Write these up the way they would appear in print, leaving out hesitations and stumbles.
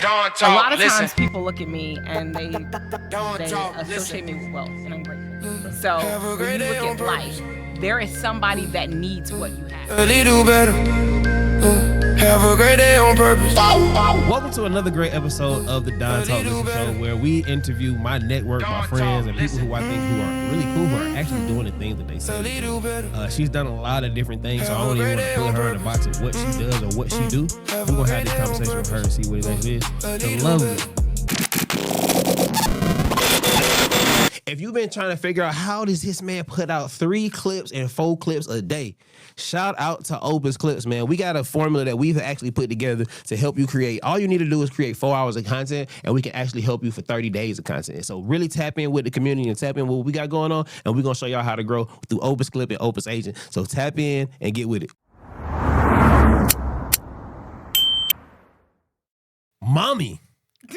A lot of times people look at me and they associate me with wealth, and I'm grateful. So when you look at life, there is somebody that needs what you have. Do better. Have a great day on purpose. Welcome to another great episode of the Don Talk Listen Show, where we interview my network, my friends, and people who I think who are really cool, who are actually doing the things that they say. She's done a lot of different things, so I don't even want to put her in the box of what she does or what she do. We're going to have this conversation with her and see what it is. The lovely. If you've been trying to figure out how does this man put out 3 clips and 4 clips a day, shout out to Opus Clips, man. We got a formula that we've actually put together to help you create. All you need to do is create 4 hours of content, and we can actually help you for 30 days of content. So really tap in with the community and tap in with what we got going on, and we're going to show y'all how to grow through Opus Clip and Opus Agent. So tap in and get with it. Mommy.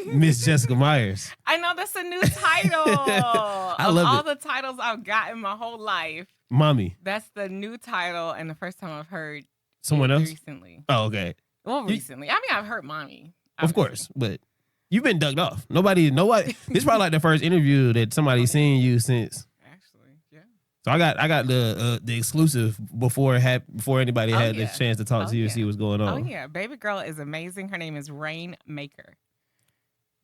Miss Jessica Myers. I know that's a new title. I love all it. the titles I've gotten my whole life. Mommy. That's the new title, and the first time I've heard Someone it else? recently. Oh, okay. Well, recently. I mean, I've heard mommy. Of course, but you've been ducked off. Nobody. This is probably like the first interview that somebody's seen you since. Actually, yeah. So I got the exclusive before anybody had the chance to talk to you and see what's going on. Oh yeah, baby girl is amazing. Her name is Rainmaker.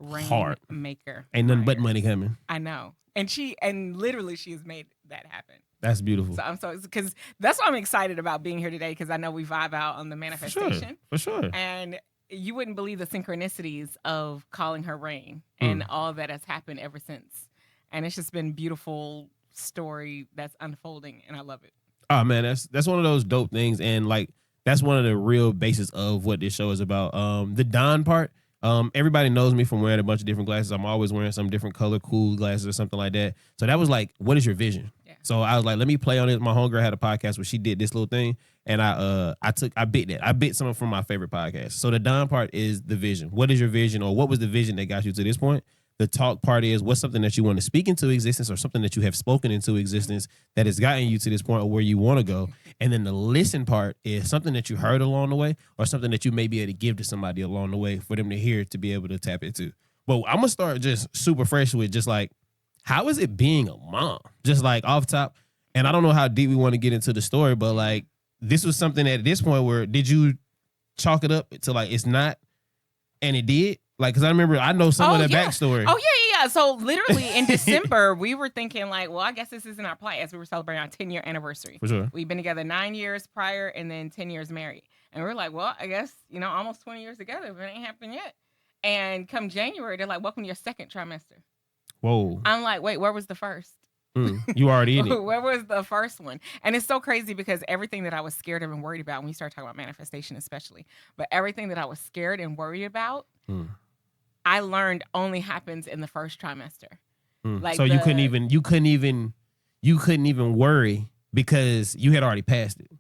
Hard. Rainmaker. Ain't nothing but Myers. money coming. I know, and literally she has made that happen. That's beautiful. So I'm because that's why I'm excited about being here today, because I know we vibe out on the manifestation. For sure. And you wouldn't believe the synchronicities of calling her Rain and all that has happened ever since. And it's just been beautiful story that's unfolding, and I love it. Oh man, that's one of those dope things, and like that's one of the real basis of what this show is about. The Don part. Everybody knows me from wearing a bunch of different glasses. I'm always wearing some different color, cool glasses or something like that. So that was like, what is your vision? Yeah. So I was like, let me play on it. My homegirl had a podcast where she did this little thing, and I bit that. I bit some from my favorite podcasts. So the Don part is the vision. What is your vision, or what was the vision that got you to this point? The talk part is what's something that you want to speak into existence, or something that you have spoken into existence that has gotten you to this point of where you want to go. And then the listen part is something that you heard along the way, or something that you may be able to give to somebody along the way for them to hear, to be able to tap into. But I'm going to start just super fresh with just like, how is it being a mom? Just like off top. And I don't know how deep we want to get into the story, but like this was something at this point where did you chalk it up to like, it's not, and it did? Like, because I know some of the backstory. Oh, yeah. So literally in December, we were thinking like, well, I guess this isn't our plight, as we were celebrating our 10-year anniversary. For sure. We've been together 9 years prior and then 10 years married. And we're like, well, I guess, almost 20 years together, but it ain't happened yet. And come January, they're like, welcome to your second trimester. Whoa. I'm like, wait, where was the first? You already in it. Where was the first one? And it's so crazy because everything that I was scared of and worried about, when we start talking about manifestation especially, but everything that I was scared and worried about, I learned only happens in the first trimester. Like so you couldn't even worry because you had already passed it.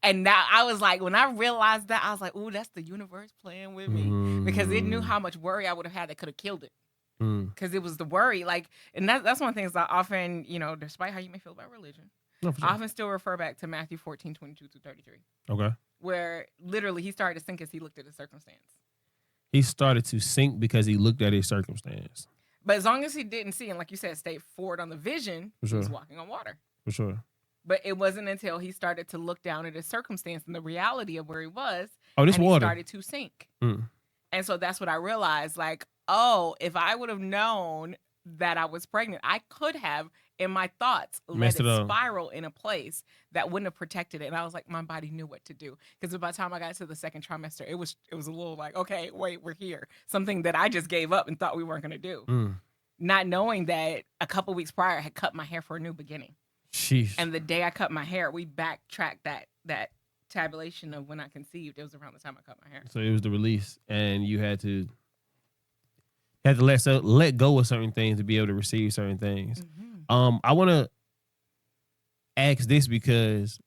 And now I was like, when I realized that, I was like, ooh, that's the universe playing with me, because it knew how much worry I would have had that could have killed it. Because it was the worry, like, and that's one of the things I often, despite how you may feel about religion, No, sure. I often still refer back to Matthew 14:22-33. Okay. Where literally he started to sink as he looked at his circumstance. He started to sink because he looked at his circumstance. But as long as he didn't see, and like you said, stay forward on the vision, For sure. he was walking on water. For sure. But it wasn't until he started to look down at his circumstance and the reality of where he was, this and water he started to sink. And so that's what I realized, like, oh, if I would have known that I was pregnant, I could have, in my thoughts, let it spiral in a place that wouldn't have protected it. And I was like, my body knew what to do. Because by the time I got to the second trimester, it was a little like, okay, wait, we're here. Something that I just gave up and thought we weren't going to do. Not knowing that a couple weeks prior, I had cut my hair for a new beginning. Sheesh. And the day I cut my hair, we backtracked that tabulation of when I conceived. It was around the time I cut my hair. So it was the release, and you had to let go of certain things to be able to receive certain things. I want to ask this because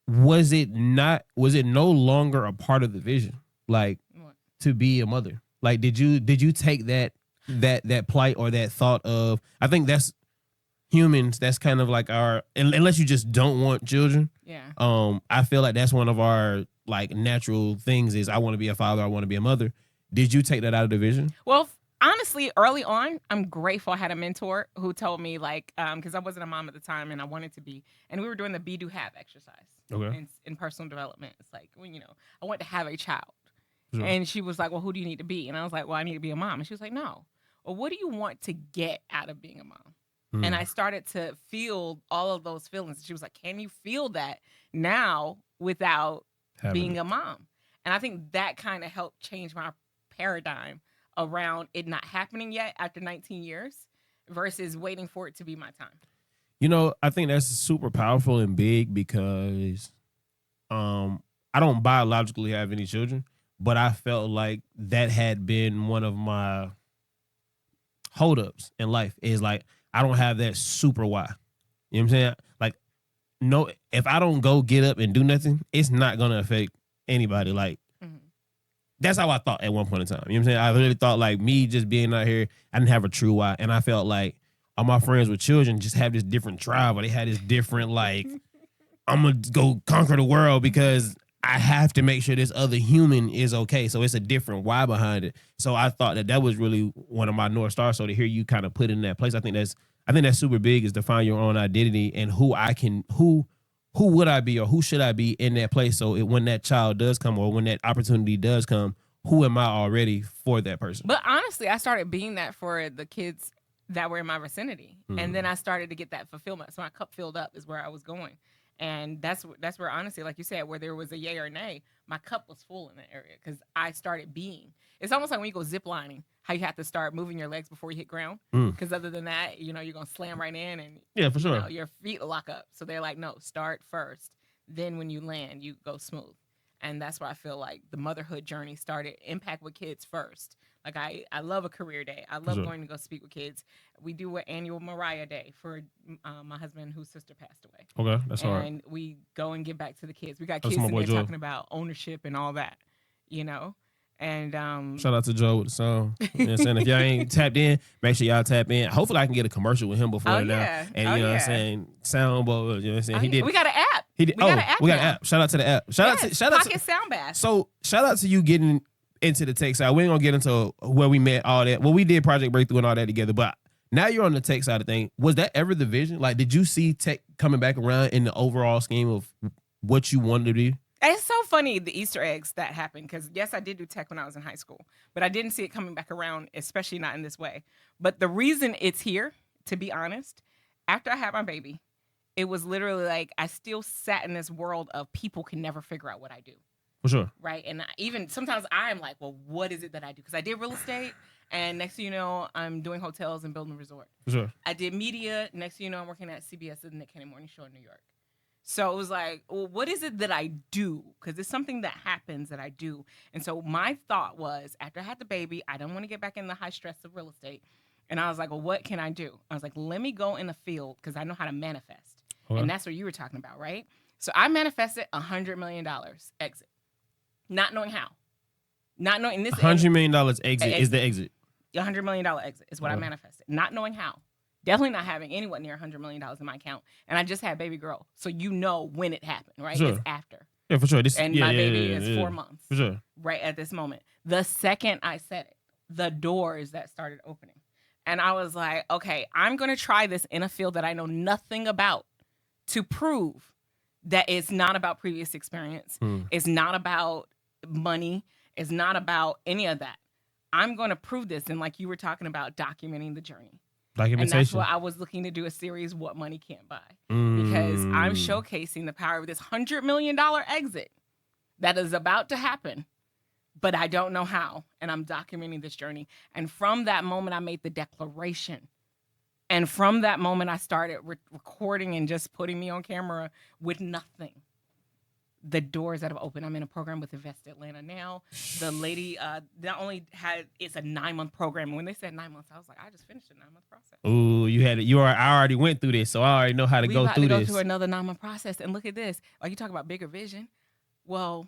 was it no longer a part of the vision, like to be a mother? Like, did you take that plight or that thought of, I think that's humans, that's kind of like our, unless you just don't want children. Yeah. I feel like that's one of our like natural things is I want to be a father, I want to be a mother. Did you take that out of the vision? Well, honestly, early on, I'm grateful I had a mentor who told me, like, because I wasn't a mom at the time and I wanted to be. And we were doing the be, do, have exercise in personal development. It's like, well, I want to have a child. Sure. And she was like, well, who do you need to be? And I was like, well, I need to be a mom. And she was like, no. Well, what do you want to get out of being a mom? And I started to feel all of those feelings. She was like, can you feel that now without being a mom? And I think that kind of helped change my paradigm around it not happening yet after 19 years versus waiting for it to be my time. I think that's super powerful and big because I don't biologically have any children, but I felt like that had been one of my holdups in life is like, I don't have that super why. You know what I'm saying? Like, no, if I don't go get up and do nothing, it's not going to affect anybody. Like, that's how I thought at one point in time. You know what I'm saying? I really thought like me just being out here, I didn't have a true why. And I felt like all my friends with children just have this different drive or they had this different like, I'm going to go conquer the world because I have to make sure this other human is okay. So it's a different why behind it. So I thought that was really one of my North Stars. So to hear you kind of put in that place, I think that's super big is to find your own identity and who would I be or who should I be in that place? So when that child does come or when that opportunity does come, who am I already for that person? But honestly, I started being that for the kids that were in my vicinity. And then I started to get that fulfillment. So my cup filled up is where I was going. And that's where, honestly, like you said, where there was a yay or nay, my cup was full in that area because I started being. It's almost like when you go ziplining, how you have to start moving your legs before you hit ground. Because other than that, you're going to slam right in and yeah, for sure. Your feet will lock up. So they're like, no, start first. Then when you land, you go smooth. And that's why I feel like the motherhood journey started impact with kids first. Like I love a career day. I love going to go speak with kids. We do an annual Mariah Day for my husband whose sister passed away. Okay, that's all right. And we go and give back to the kids. We got kids in there talking about ownership and all that, And shout out to Joe with the song. You know what I'm saying? If y'all ain't tapped in, make sure y'all tap in. Hopefully I can get a commercial with him before now. And you know what I'm saying? Soundboard, you know what I'm saying? He did. We got an app. We got an app. Shout out to the app. Shout out to Pocket Sound Bath. So shout out to you getting into the tech side. We ain't gonna get into where we met, all that. Well, we did Project Breakthrough and all that together, but now you're on the tech side of things. Was that ever the vision? Like, did you see tech coming back around in the overall scheme of what you wanted to do? It's so funny, the Easter eggs that happened, because yes, I did do tech when I was in high school, but I didn't see it coming back around, especially not in this way. But the reason it's here, to be honest, after I had my baby, it was literally like I still sat in this world of people can never figure out what I do. For sure. Right. And even sometimes I'm like, well, what is it that I do? Because I did real estate. And next thing you know, I'm doing hotels and building a resort. For sure. I did media. Next thing you know, I'm working at CBS, the Nick Cannon Morning Show in New York. So it was like, well, what is it that I do? Because it's something that happens that I do. And so my thought was, after I had the baby, I don't want to get back in the high stress of real estate. And I was like, well, what can I do? I was like, let me go in the field because I know how to manifest. Okay. And that's what you were talking about, right? So I manifested $100 million exit. Not knowing how. Not knowing this. $100 million exit is the exit. $100 million exit is what I manifested. Not knowing how. Definitely not having anyone near $100 million in my account. And I just had baby girl. So you know when it happened, right? Sure. It's after. Yeah, for sure. My baby is 4 months. For sure. Right at this moment. The second I said it, the doors that started opening. And I was like, okay, I'm going to try this in a field that I know nothing about to prove that it's not about previous experience. It's not about money. It's not about any of that. I'm going to prove this. And like you were talking about, documenting the journey. And that's what I was looking to do, a series, What Money Can't Buy. Because I'm showcasing the power of this $100 million exit that is about to happen, but I don't know how. And I'm documenting this journey. And from that moment, I made the declaration. And from that moment, I started recording and just putting me on camera with nothing. The doors that have opened. I'm in a program with Invest Atlanta now. The lady not only it's a 9-month program. And when they said 9 months, I was like, I just finished a 9-month process. Ooh, I already went through this, so I already know how to go through this. We go through another 9-month process, and look at this. Like you talk about bigger vision. Well,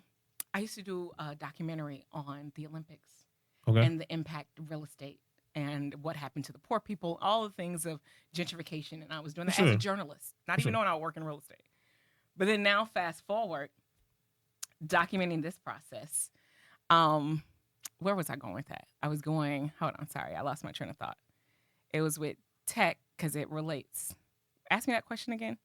I used to do a documentary on the Olympics and the impact of real estate and what happened to the poor people, all the things of gentrification, and I was doing that as a journalist, not even knowing I would work in real estate. But then now, fast forward, documenting this process, where was I going with that? Hold on, sorry, I lost my train of thought. It was with tech because it relates. Ask me that question again.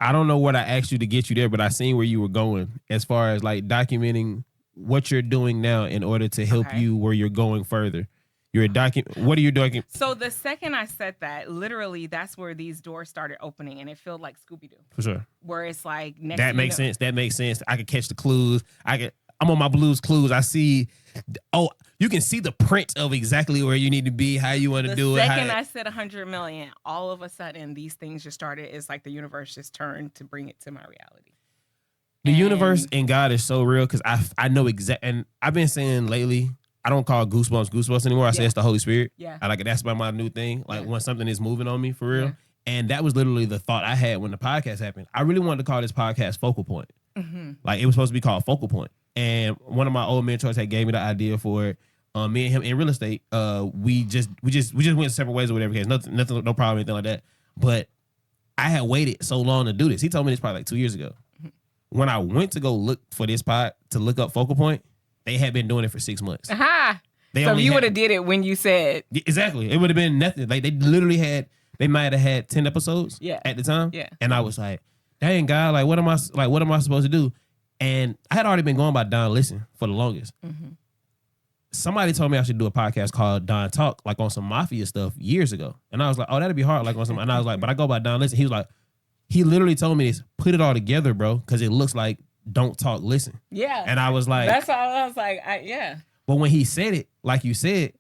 I don't know what I asked you to get you there, but I seen where you were going as far as like documenting what you're doing now in order to help you where you're going further. What are you doing? So the second I said that, literally, that's where these doors started opening, and it felt like Scooby-Doo. For sure. Where it's like that makes sense. That makes sense. I could catch the clues. I'm on my Blue's Clues. I see. Oh, you can see the print of exactly where you need to be, how you want to do it. The second I said 100 million, all of a sudden these things just started. It's like the universe just turned to bring it to my reality. The universe and God is so real because I know exactly. And I've been saying lately, I don't call goosebumps anymore. I say it's the Holy Spirit. Yeah. That's my new thing. Like when something is moving on me for real. Yeah. And that was literally the thought I had when the podcast happened. I really wanted to call this podcast Focal Point. Mm-hmm. Like it was supposed to be called Focal Point. And one of my old mentors had gave me the idea for it. Me and him in real estate, we just went separate ways or whatever case. Nothing, no problem, anything like that. But I had waited so long to do this. He told me this probably like 2 years ago. Mm-hmm. When I went to go look for this pod to look up Focal Point, they had been doing it for 6 months. Aha! So you would have did it when you said exactly. It would have been nothing. Like they literally they might have had 10 episodes at the time. Yeah. And I was like, dang God, what am I supposed to do? And I had already been going by Don Listen for the longest. Mm-hmm. Somebody told me I should do a podcast called Don Talk, like on some mafia stuff years ago. And I was like, oh, that'd be hard, like on some. And I was like, but I go by Don Listen. He was like, he literally told me this, put it all together, bro, because it looks like Don't Talk, Listen. Yeah. And I was like, that's all I was like, yeah. But when he said it, like you said,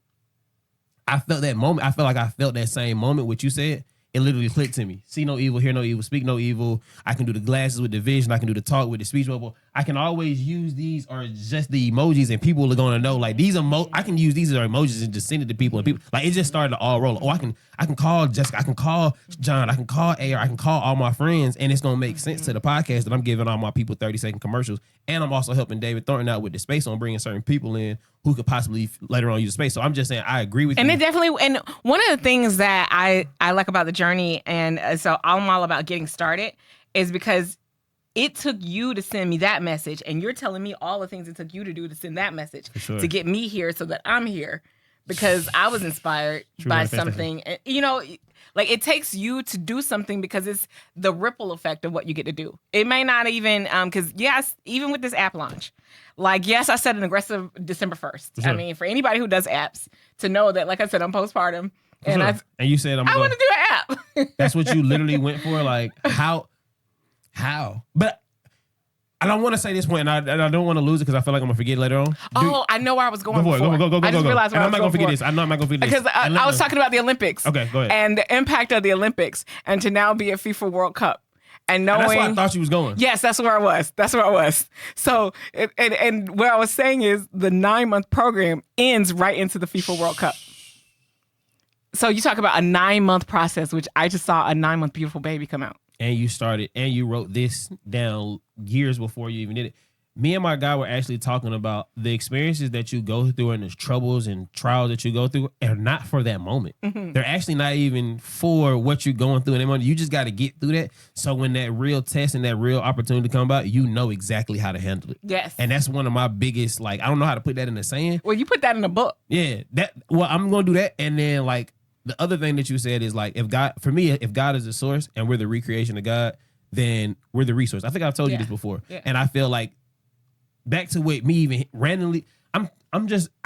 I felt that moment. I felt like I felt that same moment, what you said. It literally clicked to me. See no evil, hear no evil, speak no evil. I can do the glasses with the vision. I can do the talk with the speech bubble. I can always use these or just the emojis, and people are going to know like these I can use these as emojis and just send it to people, and people like it just started to all roll. Oh, I can call Jessica, I can call John, I can call AR, I can call all my friends, and it's gonna make sense to the podcast that I'm giving all my people 30-second commercials, and I'm also helping David Thornton out with the space on bringing certain people in who could possibly later on use the space. So I'm just saying I agree with you. And it definitely, and one of the things that I like about the journey, and so I'm all about getting started, is because it took you to send me that message, and you're telling me all the things it took you to do to send that message to get me here so that I'm here, because I was inspired by something. And, you know, like it takes you to do something because it's the ripple effect of what you get to do. It may not even, because yes, even with this app launch, like, yes, I set an aggressive December 1st. Sure. I mean, for anybody who does apps to know that, like I said, I'm postpartum. And and you said, I want to do an app. That's what you literally went for? Like, how? But I don't want to say this point, and I don't want to lose it because I feel like I'm going to forget later on. I know where I was going before. Go. I just realized where I was going. I'm not going to forget this. I know I'm not going to forget this. Because I was talking about the Olympics. Okay, go ahead. And the impact of the Olympics, and to now be a FIFA World Cup. And knowing, that's where I thought you was going. Yes, that's where I was. So, and what I was saying is the 9-month program ends right into the FIFA World Cup. So you talk about a 9-month process, which I just saw a 9-month beautiful baby come out. And you started, and you wrote this down years before you even did it. Me and my guy were actually talking about the experiences that you go through and the troubles and trials that you go through are not for that moment. Mm-hmm. They're actually not even for what you're going through in that moment. You just got to get through that. So when that real test and that real opportunity come about, you know exactly how to handle it. Yes. And that's one of my biggest, like, I don't know how to put that in a saying. Well, you put that in a book. Yeah. I'm going to do that. And then, like, the other thing that you said is, like, if God is the source and we're the recreation of God, then we're the resource. I think I've told you this before. Yeah. And I feel like, back to what me even randomly, I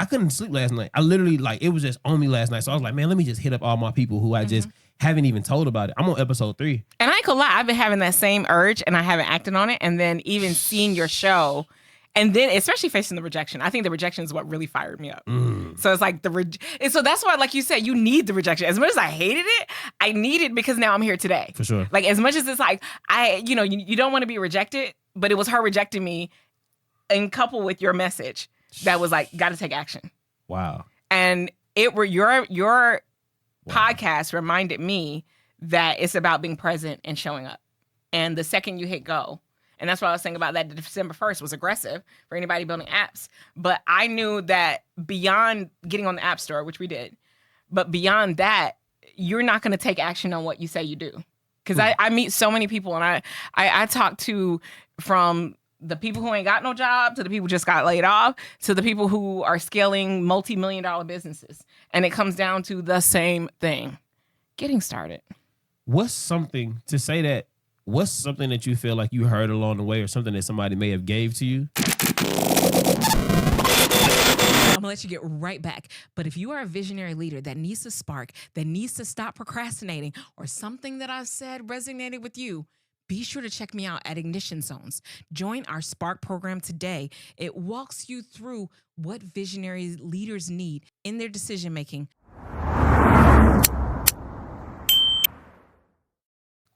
couldn't sleep last night. I literally, like, it was just on me last night. So I was like, man, let me just hit up all my people who I just haven't even told about it. I'm on episode 3. And I ain't gonna lie, I've been having that same urge and I haven't acted on it. And then even seeing your show, and then especially facing the rejection. I think the rejection is what really fired me up. So it's like and so that's why, like you said, you need the rejection. As much as I hated it, I need it because now I'm here today. For sure. Like, as much as it's like, you don't want to be rejected, but it was her rejecting me, and coupled with your message that was like, got to take action. Wow. And your podcast reminded me that it's about being present and showing up. And the second you hit go, and that's what I was saying about that December 1st was aggressive for anybody building apps. But I knew that beyond getting on the App Store, which we did, but beyond that, you're not going to take action on what you say you do. Because I meet so many people, and I talk to from the people who ain't got no job, to the people who just got laid off, to the people who are scaling multi-million-dollar businesses. And it comes down to the same thing. Getting started. What's something that you feel like you heard along the way, or something that somebody may have gave to you? I'm gonna let you get right back. But if you are a visionary leader that needs to spark, that needs to stop procrastinating, or something that I said resonated with you, be sure to check me out at Ignition Zones. Join our Spark program today. It walks you through what visionary leaders need in their decision making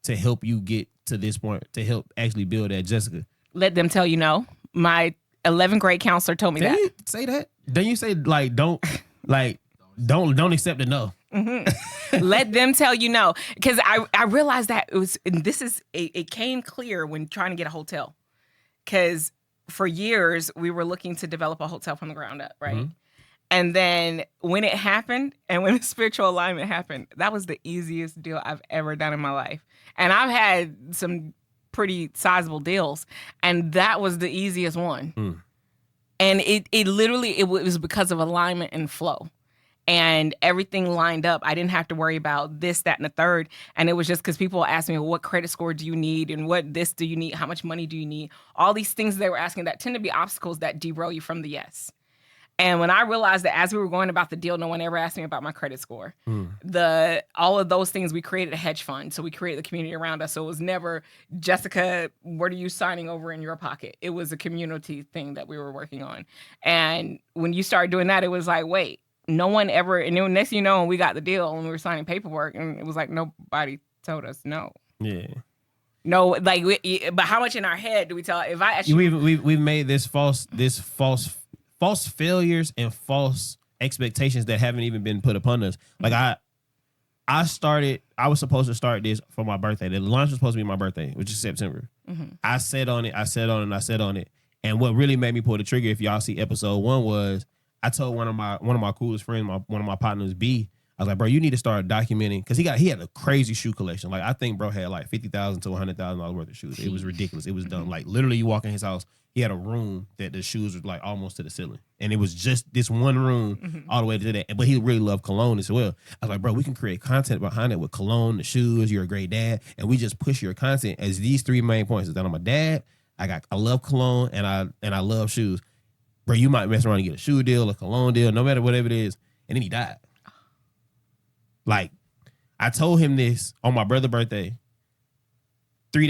to help you get to this point, to help actually build that, Jessica. Let them tell you no. My 11th grade counselor told me that. You say that? Then you say don't accept the no. Mm-hmm. Let them tell you no, because I realized that it came clear when trying to get a hotel, because for years we were looking to develop a hotel from the ground up, right? Mm-hmm. And then when it happened, and when the spiritual alignment happened, that was the easiest deal I've ever done in my life. And I've had some pretty sizable deals, and that was the easiest one. Mm. And it was because of alignment and flow, and everything lined up. I didn't have to worry about this, that, and the third. And it was just because people asked me, well, what credit score do you need? And what this do you need? How much money do you need? All these things they were asking that tend to be obstacles that derail you from the yes. And when I realized that as we were going about the deal, no one ever asked me about my credit score. All of those things, we created a hedge fund. So we created the community around us. So it was never, Jessica, what are you signing over in your pocket? It was a community thing that we were working on. And when you start doing that, it was like, wait, no one ever, and then next thing you know, when we got the deal and we were signing paperwork, and it was like, nobody told us no. Yeah. No, like, but how much in our head do we tell? If I actually, we've made this false failures and false expectations that haven't even been put upon us. Like I was supposed to start this for my birthday. The launch was supposed to be my birthday, which is September. Mm-hmm. I said on it. And what really made me pull the trigger, if y'all see episode 1, was I told one of my coolest friends, one of my partners, B, I was like, bro, you need to start documenting, because he had a crazy shoe collection. Like, I think bro had like $50,000 to $100,000 worth of shoes. It was ridiculous. It was dumb. Like, literally, you walk in his house, he had a room that the shoes were like almost to the ceiling, and it was just this one room all the way to that. But he really loved cologne as well. I was like, bro, we can create content behind it with cologne, the shoes. You're a great dad, and we just push your content as these 3 main points: is that I'm a dad, I love cologne, and I love shoes. Bro, you might mess around and get a shoe deal, a cologne deal, no matter whatever it is, and then he died. Like, I told him this on my brother's birthday. 6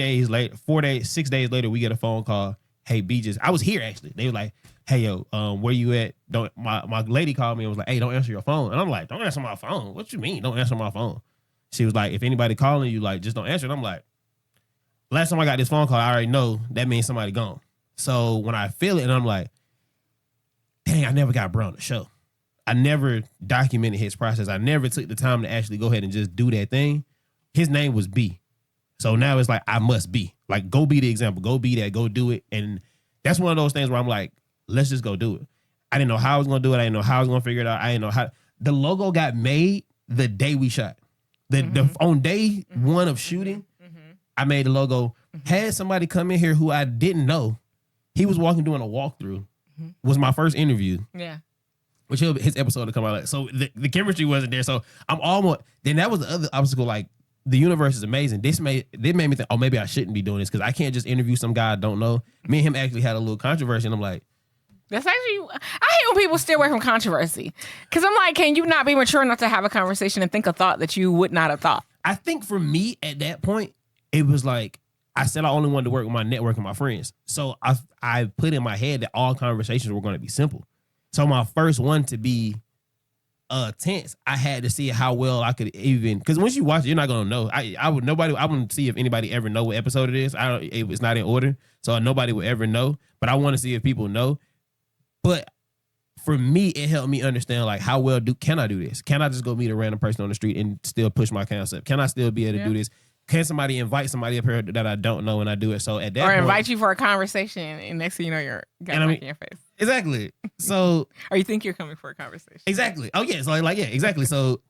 days later, we get a phone call. Hey, B, I was here actually. They were like, hey, yo, where you at? My lady called me and was like, hey, don't answer your phone. And I'm like, don't answer my phone? What you mean, don't answer my phone? She was like, if anybody calling you, like, just don't answer it. I'm like, last time I got this phone call, I already know that means somebody gone. So when I feel it, and I'm like, dang, I never got bro on the show. I never documented his process. I never took the time to actually go ahead and just do that thing. His name was B. So now it's like, I must be. Like, go be the example. Go be that. Go do it. And that's one of those things where I'm like, let's just go do it. I didn't know how I was going to do it. I didn't know how I was going to figure it out. I didn't know how. The logo got made the day we shot. On day 1 of shooting, I made the logo. Had somebody come in here who I didn't know. He was doing a walkthrough. Was my first interview. Yeah. Which his episode to come out. So the chemistry wasn't there. So I'm almost. Then that was the other obstacle. Like, the universe is amazing. This made me think, oh, maybe I shouldn't be doing this, because I can't just interview some guy I don't know. Me and him actually had a little controversy, and I'm like, that's actually, I hate when people stay away from controversy, because I'm like, can you not be mature enough to have a conversation and think a thought that you would not have thought? I think for me at that point, it was like, I said I only wanted to work with my network and my friends. So I put in my head that all conversations were going to be simple. So my first one to be tense, I had to see how well I could even, because once you watch it, you're not gonna know. I wouldn't see if anybody ever know what episode it is. It's not in order, so nobody would ever know. But I want to see if people know. But for me, it helped me understand, like, how well can I do this? Can I just go meet a random person on the street and still push my concept? Can I still be able to do this? Can somebody invite somebody up here that I don't know and I do it? So at that point, invite you for a conversation, and next thing you know, you're got in your face. Exactly. So, or you think you're coming for a conversation? Exactly. Oh yeah. So yeah, exactly. So,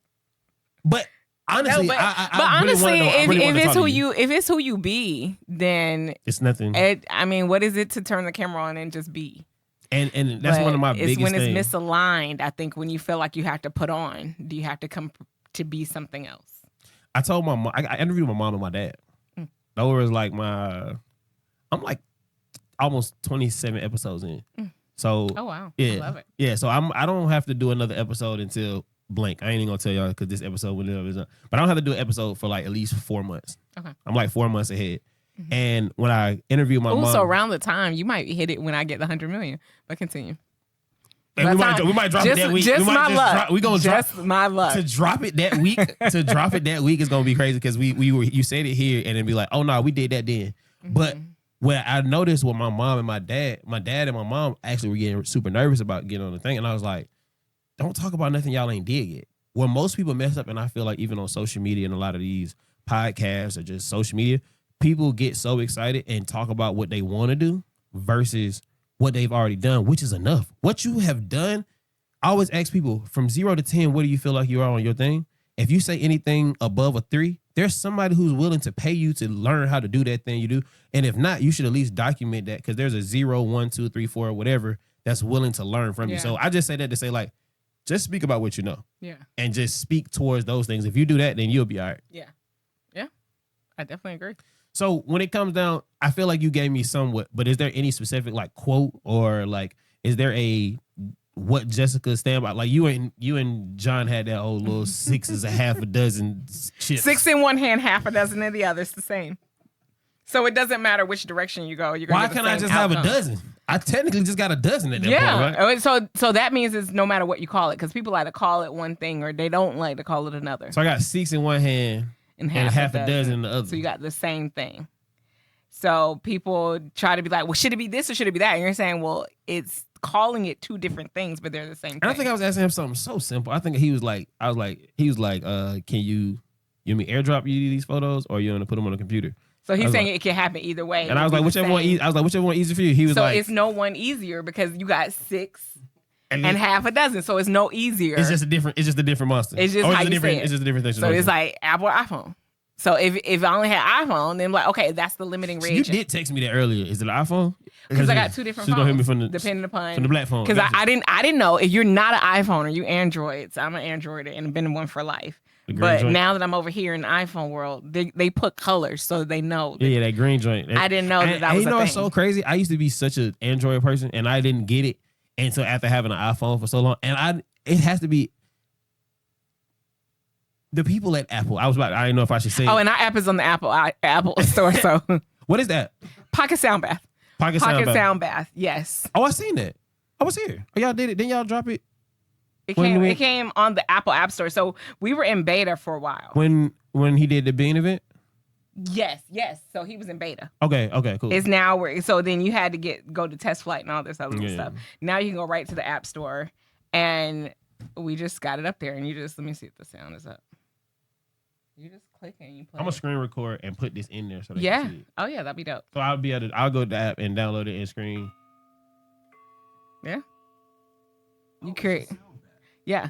but Honestly, No, but I honestly, really wanna know, if it's who you be, then it's nothing. I mean, what is it to turn the camera on and just be? And that's one of my it's biggest when things. it's misaligned. I think when you feel like you have to put on, do you have to come to be something else? I told my mom, I interviewed my mom and my dad. That was like I'm like almost 27 episodes in. So Oh wow, yeah, I love it. Yeah, so I don't have to do another episode until blank. I ain't even gonna tell y'all because this episode whenever is up. But I don't have to do an episode for like at least 4 months. Okay. I'm like 4 months ahead. And when I interviewed my mom, so around the time you might hit it when I get the 100 million. But continue. and we might drop it that week. Just we might my luck. We gonna just drop my luck. to drop it that week. To drop it that week is gonna be crazy because you said it here and then be like, oh no, we did that then. But when I noticed with my mom and my dad and my mom actually were getting super nervous about getting on the thing, and I was like, don't talk about nothing y'all ain't did yet. Where most people mess up, and I feel like even on social media and a lot of these podcasts or just social media, people get so excited and talk about what they want to do versus what they've already done, which is enough. What you have done, I always ask people from 0 to 10, what do you feel like you are on your thing? If you say anything above a 3, there's somebody who's willing to pay you to learn how to do that thing you do. And if not, you should at least document that because there's a 0, 1, 2, 3, 4, whatever that's willing to learn from you. So I just say that to say like, just speak about what you know. Yeah. And just speak towards those things. If you do that, then you'll be all right. Yeah. Yeah. I definitely agree. So when it comes down, I feel like you gave me somewhat, but is there any specific like quote or like, is there a what Jessica stand by? Like you and John had that old little 6 is a half a dozen shit. 6 in one hand, half a dozen in the other. It's the same. So it doesn't matter which direction you go. You're gonna Why get the can't I same just outcome. have a dozen? I technically just got a dozen at that point, right? So that means it's no matter what you call it, because people like to call it one thing or they don't like to call it another. So I got 6 in one hand and half a dozen in the other. So you got the same thing. So people try to be like, well, should it be this or should it be that? And you're saying, well, it's calling it two different things, but they're the same thing. And I think I was asking him something so simple. I think he was like, can you me airdrop you these photos or you want to put them on the computer? So he's saying it can happen either way. And I was like, whichever one easier for you. He was like, so it's no one easier because you got 6 and half a dozen. So it's no easier. It's just a different monster. It's just how you say it. It's just a different thing. So it's like Apple or iPhone. So if I only had iPhone, then I'm like, okay, that's the limiting range. You did text me that earlier. Is it an iPhone? Because I got 2 different phones. She's gonna hit me depending upon from the black phone. Because I didn't know if you're not an iPhone or you Androids. I'm an Android and been one for life. But joint. now that I'm over here in the iPhone world, they put colors so they know. Yeah, that green joint. I didn't know that was a thing. You know what's so crazy? I used to be such an Android person and I didn't get it until after having an iPhone for so long. And it has to be the people at Apple. I didn't know if I should say. Oh, and our app is on the Apple store. So what is that? Pocket Sound Bath. Pocket Sound Bath. Yes. Oh, I seen that. I was here. Oh, y'all did it. Didn't y'all drop it? It came on the Apple App Store. So we were in beta for a while. When he did the Bean event? Yes. So he was in beta. Okay, cool. It's now so then you had to go to test flight and all this other stuff. Now you can go right to the App Store and we just got it up there and let me see if the sound is up. You just click and you play. I'm gonna screen record and put this in there so they can see it. Oh yeah, that'd be dope. So I'll go to the app and download it and screen. Yeah. You create. Yeah.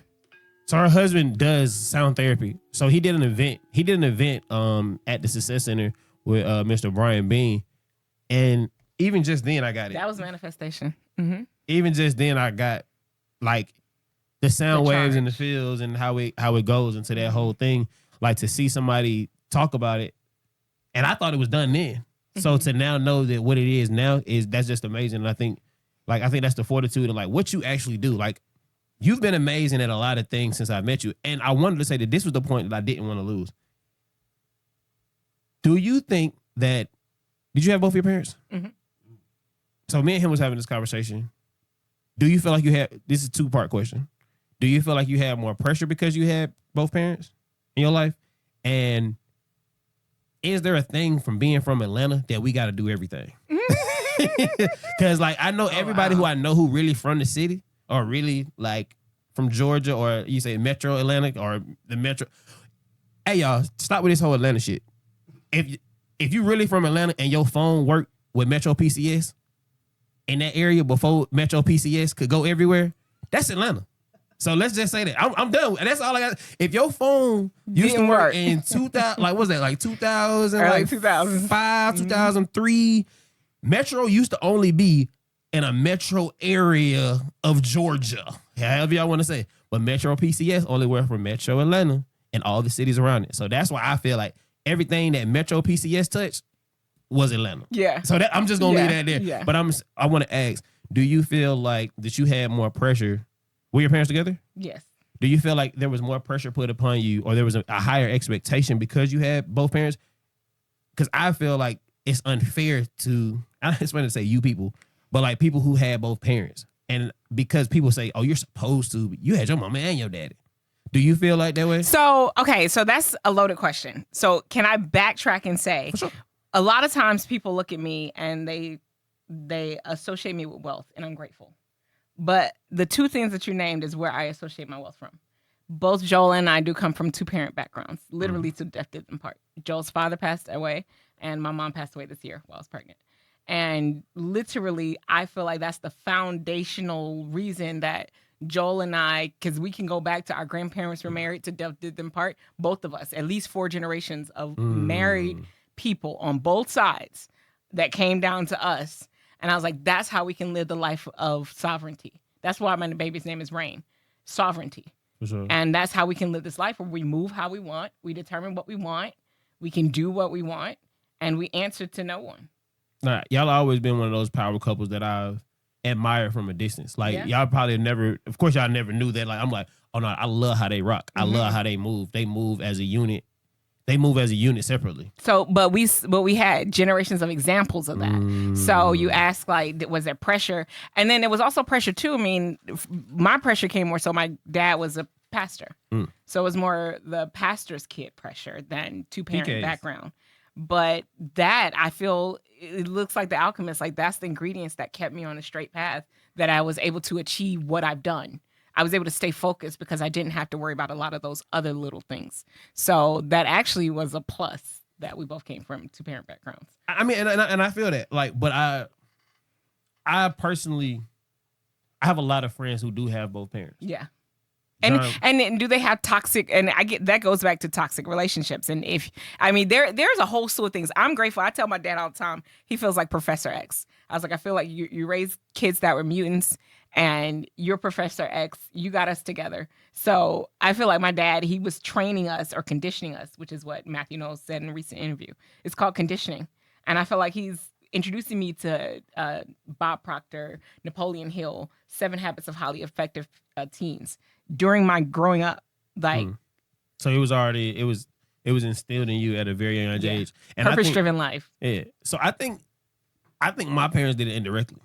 So her husband does sound therapy. So he did an event. At the Success Center with Mr. Brian Bean. And even just then I got it. That was manifestation. Mm-hmm. Even just then I got like the sound waves and the feels and how it goes into that whole thing. Like to see somebody talk about it. And I thought it was done then. Mm-hmm. So to now know that what it is now that's just amazing. And I think that's the fortitude of like what you actually do. Like you've been amazing at a lot of things since I met you. And I wanted to say that this was the point that I didn't want to lose. Do you think that, did you have both of your parents? Mm-hmm. So me and him was having this conversation. Do you feel like this is a 2-part question. Do you feel like you had more pressure because you had both parents in your life? And is there a thing from being from Atlanta that we got to do everything? Because like I know everybody who I know who really from the city or really like from Georgia or you say Metro Atlanta or the Metro. Hey y'all, stop with this whole Atlanta shit. If you really from Atlanta and your phone worked with Metro PCS in that area before Metro PCS could go everywhere, that's Atlanta. So let's just say that I'm done. That's all I got. If your phone used to work in 2000, like what was that, like 2000, Early like 2000s. 2003, Metro used to only be in a metro area of Georgia, however y'all want to say. But Metro PCS only worked for Metro Atlanta and all the cities around it. So that's why I feel like everything that Metro PCS touched was Atlanta. Yeah. So that I'm just gonna leave that there. Yeah. But I want to ask, do you feel like that you had more pressure? Were your parents together? Yes. Do you feel like there was more pressure put upon you, or there was a higher expectation because you had both parents? Because I feel like it's unfair to, I just want to say you people, but like people who had both parents. And because people say, oh, you're supposed to, you had your mama and your daddy. Do you feel like that way? So, okay, so that's a loaded question. So can I backtrack and say, For sure. a lot of times people look at me and they associate me with wealth, and I'm grateful. But the two things that you named is where I associate my wealth from. Both Joel and I do come from two-parent backgrounds, literally to death did them part. Joel's father passed away, and my mom passed away this year while I was pregnant. And literally, I feel like that's the foundational reason that Joel and I, because we can go back to our grandparents were married to death did them part, both of us, at least 4 generations of married people on both sides that came down to us. And I was like, that's how we can live the life of sovereignty. That's why my baby's name is Rain. Sovereignty. For sure. And that's how we can live this life where we move how we want. We determine what we want. We can do what we want. And we answer to no one. Nah, y'all always been one of those power couples that I've admired from a distance. Like y'all probably never, of course y'all never knew that. Like I'm like, oh no, I love how they rock. I love how they move. They move as a unit. They move as a unit separately. So, but we had generations of examples of that. So you ask, like, was there pressure? And then there was also pressure too. I mean, my pressure came more so my dad was a pastor. So it was more the pastor's kid pressure than two-parent background. But that, I feel, it looks like the alchemist, like that's the ingredients that kept me on a straight path, that I was able to achieve what I've done. I was able to stay focused because I didn't have to worry about a lot of those other little things. So that actually was a plus that we both came from two-parent backgrounds. I mean, and I feel that, like, but I personally, I have a lot of friends who do have both parents. Yeah. And do they have toxic, and I get that goes back to toxic relationships. And if, I mean, there's a whole slew of things. I'm grateful. I tell my dad all the time, he feels like Professor X. I was like, I feel like you raised kids that were mutants, and you're Professor X. You got us together. So I feel like my dad, he was training us or conditioning us, which is what Matthew Knowles said in a recent interview. It's called conditioning. And I feel like he's introducing me to Bob Proctor, Napoleon Hill, 7 Habits of Highly Effective Teens during my growing up. Like, so it was instilled in you at a very young age. And purpose-driven life. Yeah. So I think my parents did it indirectly.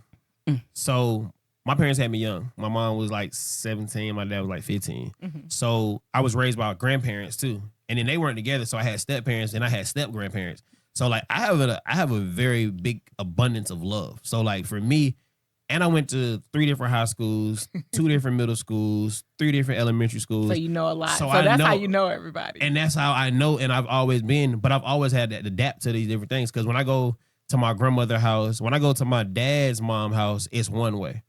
So my parents had me young. My mom was like 17. My dad was like 15. So I was raised by grandparents too. And then they weren't together. So I had step parents and I had step grandparents. So like I have a very big abundance of love. So like for me, and I went to 3 different high schools, 2 different middle schools, 3 different elementary schools. So you know a lot. So that's how you know everybody. And that's how I know, and I've always been, but I've always had to adapt to these different things. Because when I go to my grandmother's house, when I go to my dad's mom's house, it's one way.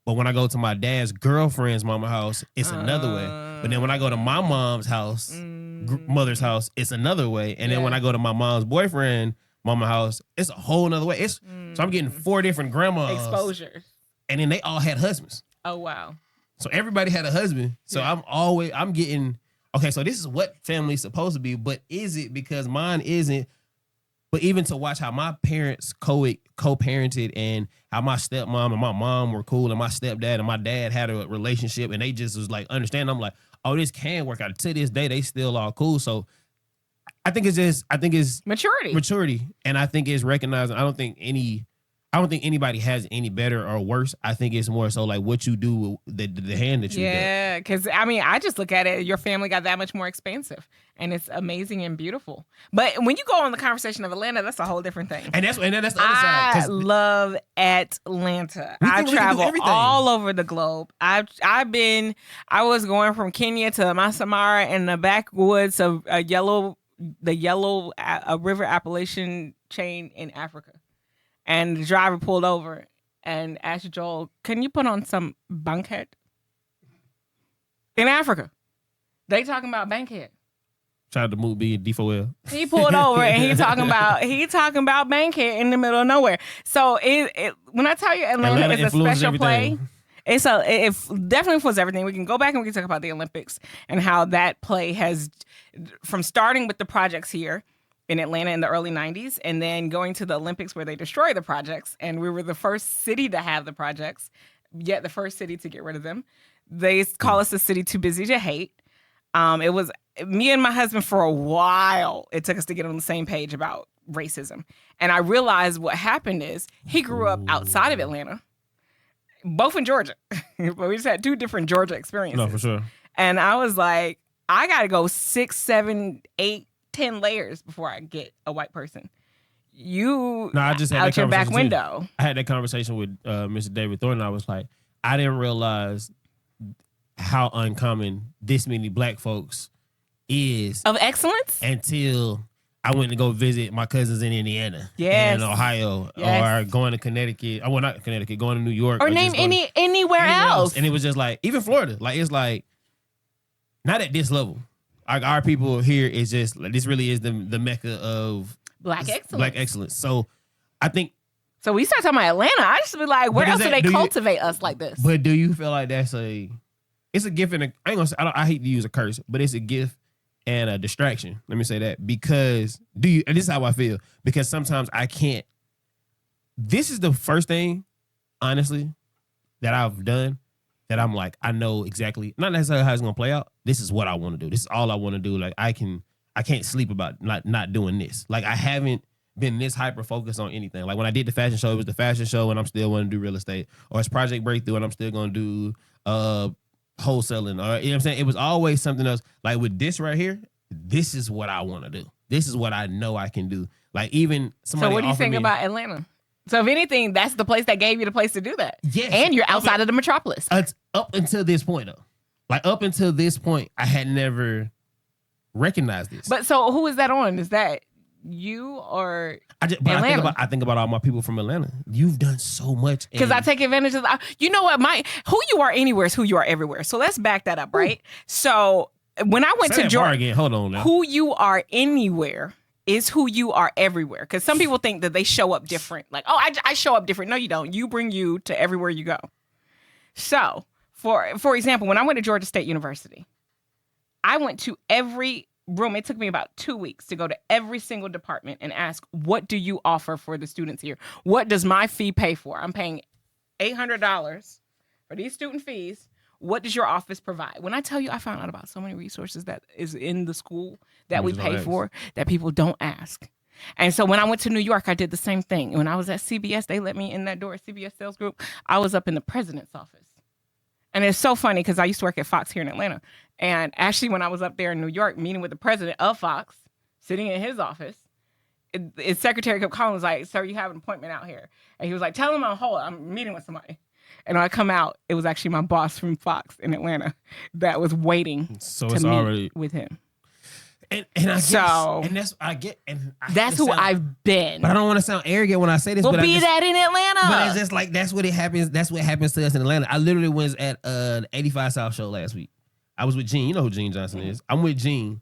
But when I go to my dad's girlfriend's mama's house, it's another way. But then when I go to my mom's house, mother's house, it's another way. And then when I go to my mom's boyfriend, mama's house, it's a whole nother way. So I'm getting 4 different grandmas. Exposure. And then they all had husbands. Oh, wow. So everybody had a husband. So I'm getting, okay, so this is what family's supposed to be, but is it? Because mine isn't. But even to watch how my parents co-parented and how my stepmom and my mom were cool and my stepdad and my dad had a relationship and they just was like, understand. I'm like, oh, this can work out. To this day, they still all cool. So I think it's maturity. And I think it's recognizing. I don't think anybody has any better or worse. I think it's more so like what you do with the hand that you Yeah, because I mean, I just look at it. Your family got that much more expansive, and it's amazing and beautiful. But when you go on the conversation of Atlanta, that's a whole different thing. And that's the other side. I love Atlanta. I travel all over the globe. I was going from Kenya to Masamara in the backwoods of the yellow river Appalachian chain in Africa. And the driver pulled over and asked Joel, "Can you put on some bunkhead?" in Africa. They talking about Bankhead. Tried to move being D4L. He pulled over and he talking about Bankhead in the middle of nowhere. So when I tell you Atlanta is a special play, it definitely influenced everything. We can go back and we can talk about the Olympics and how that play has, from starting with the projects here in Atlanta in the early 90s and then going to the Olympics where they destroy the projects, and we were the first city to have the projects, yet the first city to get rid of them. They call us a city too busy to hate. It was me and my husband for a while. It took us to get on the same page about racism. And I realized what happened is he grew up outside of Atlanta, both in Georgia. But we just had two different Georgia experiences. No, for sure. And I was like, I got to go 6, 7, 8, 10 layers before I get a white person. I just had out your back window. I had that conversation with Mr. David Thornton. I was like, I didn't realize how uncommon this many black folks is of excellence until I went to go visit my cousins in Indiana, in Ohio, or going to Connecticut. I well, not Connecticut, going to New York, or name anywhere else. And it was just like, even Florida, like it's like not at this level. Like our people here is just like, this really is the mecca of black excellence. Black excellence. So I think. So we start talking about Atlanta. I just be like, where else do they cultivate us like this? But do you feel like that's it's a gift and I ain't gonna say, I hate to use a curse, but it's a gift and a distraction. Let me say that, because and this is how I feel, because sometimes I can't. This is the first thing, honestly, that I've done that I'm like, I know exactly, not necessarily how it's gonna play out. This is what I want to do. This is all I want to do. Like I can't sleep about not doing this. Like I haven't been this hyper focused on anything. Like when I did the fashion show, it was the fashion show and I'm still wanting to do real estate, or it's Project Breakthrough and I'm still gonna do wholesaling, or you know what I'm saying? It was always something else. Like with this right here, this is what I want to do. This is what I know I can do. Like even somebody. So what do you think about Atlanta? So if anything, that's the place that gave you the place to do that. Yes. And you're outside of the metropolis. Up until this point though. Like up until this point, I had never recognized this. But so who is that on? Is that you or Atlanta? I think about all my people from Atlanta. You've done so much. Because I take advantage of you know what? Who you are anywhere is who you are everywhere. So let's back that up, right? So when I went to Georgia, hold on now. Who you are anywhere is who you are everywhere. Because some people think that they show up different. Like, oh, I show up different. No, you don't. You bring you to everywhere you go. So for example, when I went to Georgia State University, I went to every room. It took me about 2 weeks to go to every single department and ask, what do you offer for the students here? What does my fee pay for? I'm paying $800 for these student fees. What does your office provide? When I tell you, I found out about so many resources that is in the school that we pay for that people don't ask. And so when I went to New York, I did the same thing. When I was at CBS, they let me in that door at CBS Sales Group. I was up in the president's office. And it's so funny because I used to work at Fox here in Atlanta. And actually, when I was up there in New York meeting with the president of Fox, sitting in his office, his secretary kept calling, was like, sir, you have an appointment out here. And he was like, tell him on hold. I'm meeting with somebody. And when I come out, it was actually my boss from Fox in Atlanta that was waiting meet with him. And I guess, and that's who I've been. But I don't want to sound arrogant when I say this. Well, that in Atlanta. But it's just like that's what it happens. That's what happens to us in Atlanta. I literally was at the 85 South show last week. I was with Gene. You know who Gene Johnson is. I'm with Gene.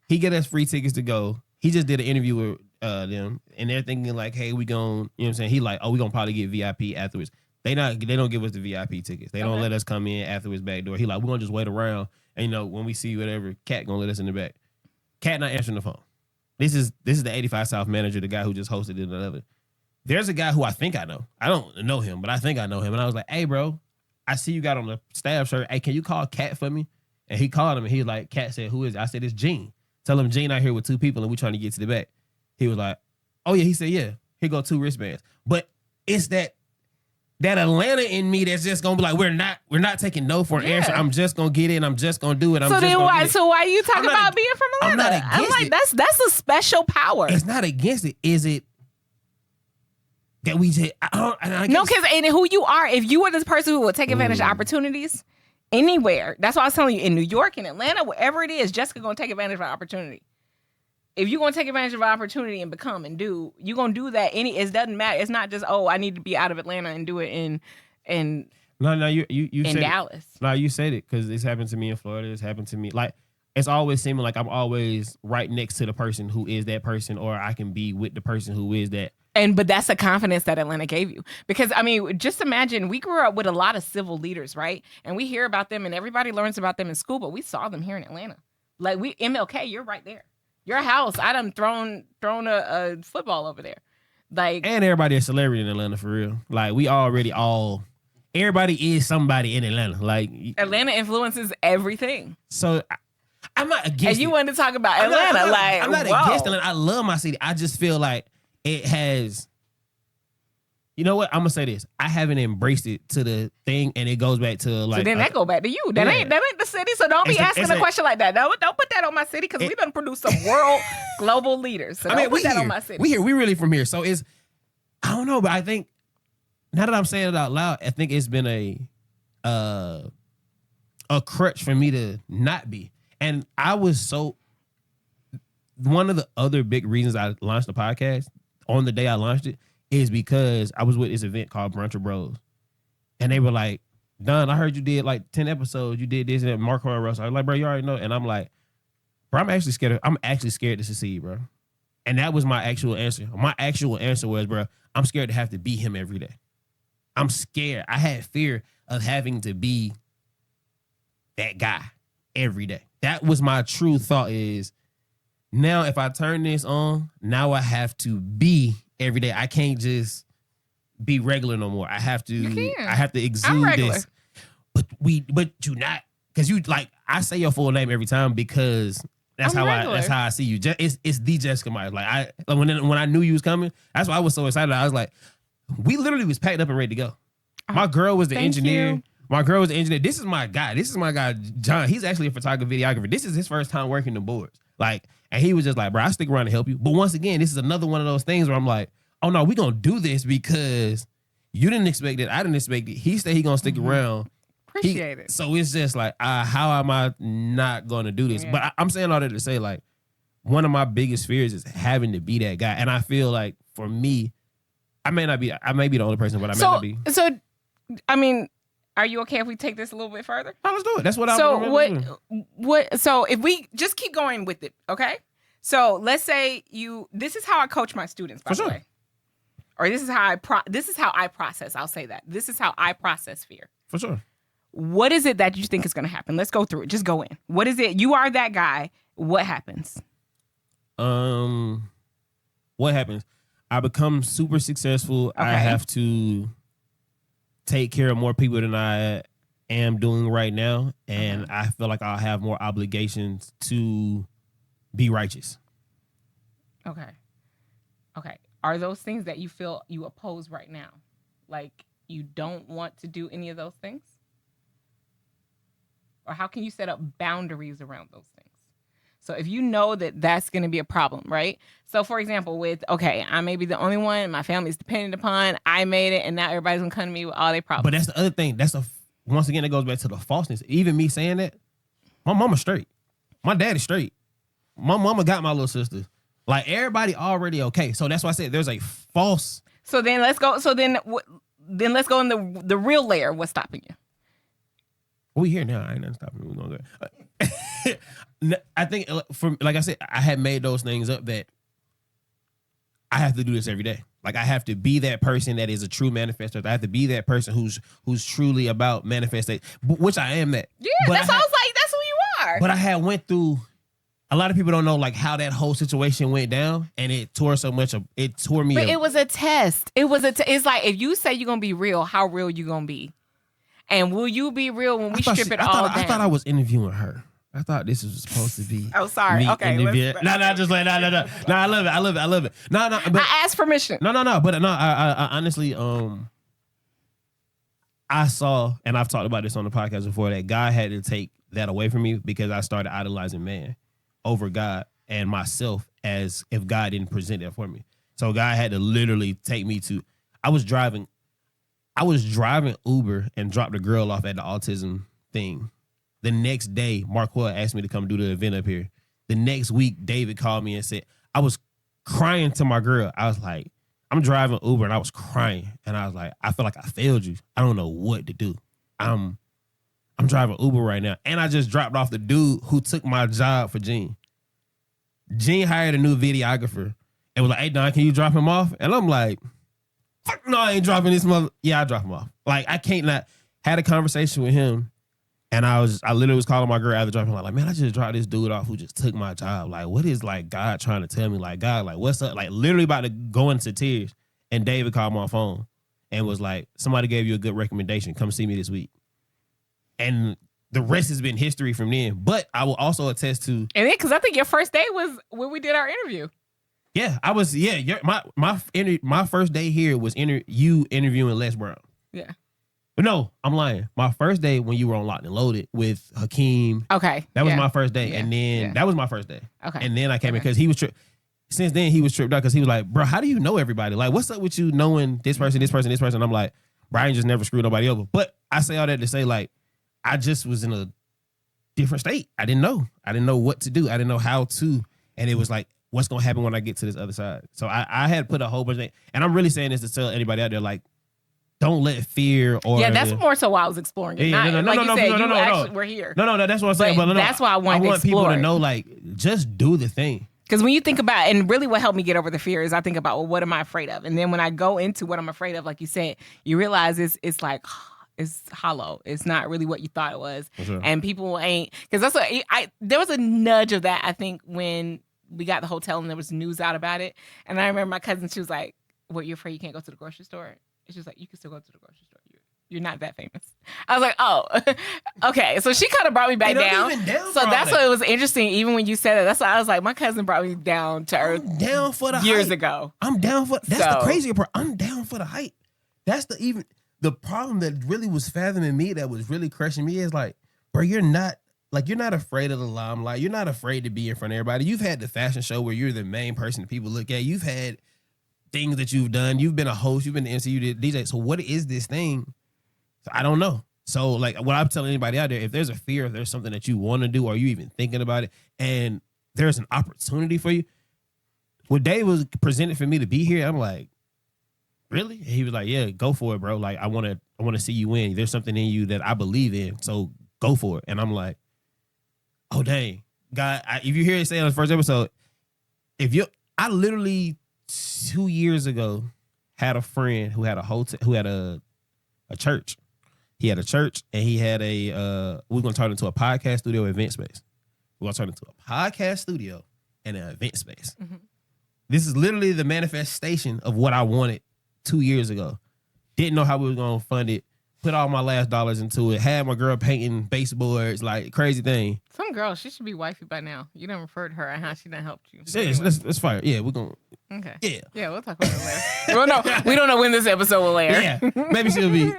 He get us free tickets to go. He just did an interview with them, and they're thinking like, "Hey, we gon'," you know what I'm saying? He like, "Oh, we gonna probably get VIP afterwards." They don't give us the VIP tickets. They don't let us come in afterwards back door. He like, we're gonna just wait around, and when we see whatever, Cat gonna let us in the back. Cat not answering the phone. This is the 85 South manager, the guy who just hosted it. Another. There's a guy who I think I know. I don't know him, but I think I know him. And I was like, hey, bro, I see you got on the staff shirt. Hey, can you call Cat for me? And he called him, and he was like, Cat said, who is it? I said, it's Gene. Tell him Gene out here with 2 people, and we trying to get to the back. He was like, oh, yeah. He said, yeah. Here go 2 wristbands. But it's that Atlanta in me that's just gonna be like, we're not taking no for an answer. I'm just gonna get in. I'm just gonna do it. So why you talking about being from Atlanta? I'm not against it. That's a special power. It's not against it. Is it that we just no? Because who you are, if you were this person who would take advantage of opportunities anywhere, that's why I was telling you in New York, in Atlanta, wherever it is, Jessica gonna take advantage of an opportunity. If you're going to take advantage of an opportunity and become and do, you're going to do that. It doesn't matter. It's not just, I need to be out of Atlanta and do it in No, you in said Dallas. No, you said it because it's happened to me in Florida. It's happened to me. Like, it's always seeming like I'm always right next to the person who is that person, or I can be with the person who is that. But that's the confidence that Atlanta gave you. Because, I mean, just imagine, we grew up with a lot of civil leaders, right? And we hear about them and everybody learns about them in school, but we saw them here in Atlanta. Like, MLK, you're right there. Your house, I done thrown a football over there. Like, and everybody is celebrity in Atlanta for real. Like, everybody is somebody in Atlanta. Like, Atlanta influences everything. So I'm not against and you wanted to talk about Atlanta. I'm not against Atlanta. I love my city. I just feel like it has, you know what? I'm gonna say this. I haven't embraced it to the thing, and it goes back to like. So then that go back to you. That ain't the city. So don't be asking a question like that. Don't put that on my city, because we done produce some world global leaders. So don't put that on my city. We really from here. So it's, I don't know, but I think now that I'm saying it out loud, I think it's been a crutch for me to not be. And I was one of the other big reasons I launched the podcast on the day I launched it is because I was with this event called Brunch of Bros. And they were like, Don, I heard you did like 10 episodes. You did this and that. Marco and Russell. I was like, bro, you already know. And I'm like, bro, I'm actually scared to succeed, bro. And that was my actual answer. My actual answer was, bro, I'm scared to have to be him every day. I'm scared. I had fear of having to be that guy every day. That was my true thought is, now if I turn this on, now I have to be every day. I can't just be regular no more. I have to exude this. But you not, because you, like, I say your full name every time because that's how I see you. It's the Jessica Myers. Like, when I knew you was coming, that's why I was so excited. I was like, we literally was packed up and ready to go. My girl was the engineer. You. My girl was the engineer. This is my guy, John. He's actually a photographer, videographer. This is his first time working the boards. Like, and he was just like, bro, I stick around to help you. But once again, this is another one of those things where I'm like, oh no, we gonna do this because you didn't expect it. I didn't expect it. He said he gonna stick around. Appreciate it. So it's just like, how am I not gonna do this? Yeah. But I'm saying all that to say, like, one of my biggest fears is having to be that guy. And I feel like for me, I may be the only person, but I may not be. So, I mean, are you okay if we take this a little bit further? Oh, let's do it. That's what So if we just keep going with it, okay? So let's say this is how I coach my students, by the way. Or this is how I process. I'll say that. This is how I process fear. For sure. What is it that you think is going to happen? Let's go through it. Just go in. What is it? You are that guy. What happens? What happens? I become super successful. Okay. I have to take care of more people than I am doing right now. And I feel like I'll have more obligations to be righteous. Okay. Are those things that you feel you oppose right now? Like, you don't want to do any of those things? Or how can you set up boundaries around those things? So if you know that that's going to be a problem, right? So for example, I may be the only one my family's dependent upon. I made it, and now everybody's going to come to me with all their problems. But that's the other thing. Once again, it goes back to the falseness. Even me saying that, my mama's straight. My daddy's straight. My mama got my little sister. Like, everybody already okay. So that's why I said there's a false. So then let's go. So then let's go in the real layer. What's stopping you? We here now. I ain't nothing stopping me. We're going to go. I think, like I said, I had made those things up that I have to do this every day. Like, I have to be that person that is a true manifestor. I have to be that person who's truly about manifestation, which I am that. Yeah, that's why I was like, that's who you are. But I had went through. A lot of people don't know, like, how that whole situation went down, and it tore so much. It tore me. But it was a test. It's like, if you say you're gonna be real, how real you gonna be? And will you be real when we strip it all down? I thought I was interviewing her. I thought this was supposed to be. Oh, sorry. Okay. No. Just like no. No, I love it. No. But I asked permission. No. But no. I honestly, I saw, and I've talked about this on the podcast before, that God had to take that away from me because I started idolizing man over God and myself, as if God didn't present that for me. So God had to literally take me to. I was driving Uber and dropped a girl off at the autism thing. The next day, Marquel asked me to come do the event up here. The next week, David called me and said, I was crying to my girl. I was like, I'm driving Uber and I was crying. And I was like, I feel like I failed you. I don't know what to do. I'm driving Uber right now, and I just dropped off the dude who took my job for Gene. Gene hired a new videographer and was like, "Hey Don, can you drop him off?" And I'm like, "Fuck no, I ain't dropping this mother." Yeah, I drop him off. Like I can't not. Had a conversation with him, and I literally was calling my girl after dropping him, like, man, I just dropped this dude off who just took my job. Like, what is like God trying to tell me? Like, God, like what's up? Like literally about to go into tears. And David called my phone and was like, somebody gave you a good recommendation. Come see me this week. And the rest has been history from then. But I will also attest to, and then because I think your first day was when we did our interview. Yeah, I was. Yeah, my first day here was you interviewing Les Brown. Yeah. But no, I'm lying. My first day when you were on Locked and Loaded with Hakeem. Okay. That was my first day, and then that was my first day. Okay. And then I came in because he was since then he was tripped out because he was like, bro, how do you know everybody? Like, what's up with you knowing this person, this person, this person? I'm like, Brian just never screwed nobody over. But I say all that to say, like, I just was in a different state. I didn't know what to do. I didn't know how to. And it was like, what's going to happen when I get to this other side? So I had put a whole bunch of things. And I'm really saying this to tell anybody out there, like, don't let fear or... Yeah, that's more so why I was exploring it. No. We're here. No, that's what I'm saying. But that's why I want people to know, like, just do the thing. Because when you think about, and really what helped me get over the fear is I think about, well, what am I afraid of? And then when I go into what I'm afraid of, like you said, you realize it's like, it's hollow. It's not really what you thought it was. Sure. And people ain't, because that's what there was a nudge of that, I think, when we got the hotel and there was news out about it. And I remember my cousin, she was like, what, you're afraid you can't go to the grocery store? And she was like, you can still go to the grocery store. You're not that famous. I was like, oh, okay. So she kind of brought me back down. So that's what it was interesting. Even when you said it, that's why I was like, my cousin brought me down to earth. I'm down for the years hype. Ago. I'm down for that's the crazier part. I'm down for the hype. That's the problem that really was fathoming me, that was really crushing me, is like, bro, you're not afraid of the limelight. You're not afraid to be in front of everybody. You've had the fashion show where you're the main person that people look at. You've had things that you've done. You've been a host. You've been the MC. You did DJ. So what is this thing? So I don't know. So like what I'm telling anybody out there, if there's a fear, if there's something that you want to do, or you even thinking about it, and there's an opportunity for you. When Dave was presented for me to be here, I'm like, really? And he was like, yeah, go for it, bro. Like I want to see you win. There's something in you that I believe in. So go for it. And I'm like, oh dang, God, if you hear it say on the first episode, I literally 2 years ago had a friend who had a hotel, who had a church. He had a church, and he had we're going to turn it into a podcast studio event space. We're going to turn it into a podcast studio and an event space. Mm-hmm. This is literally the manifestation of what I wanted 2 years ago. Didn't know how we were going to fund it. Put all my last dollars into it. Had my girl painting baseboards, like crazy thing. Some girl, she should be wifey by now. You done referred her and how she done helped you. Yeah, anyway. Let's fire. Yeah, we're going. Okay. Yeah, we'll talk about it later. Well, no, we don't know when this episode will air. Yeah, maybe she'll be,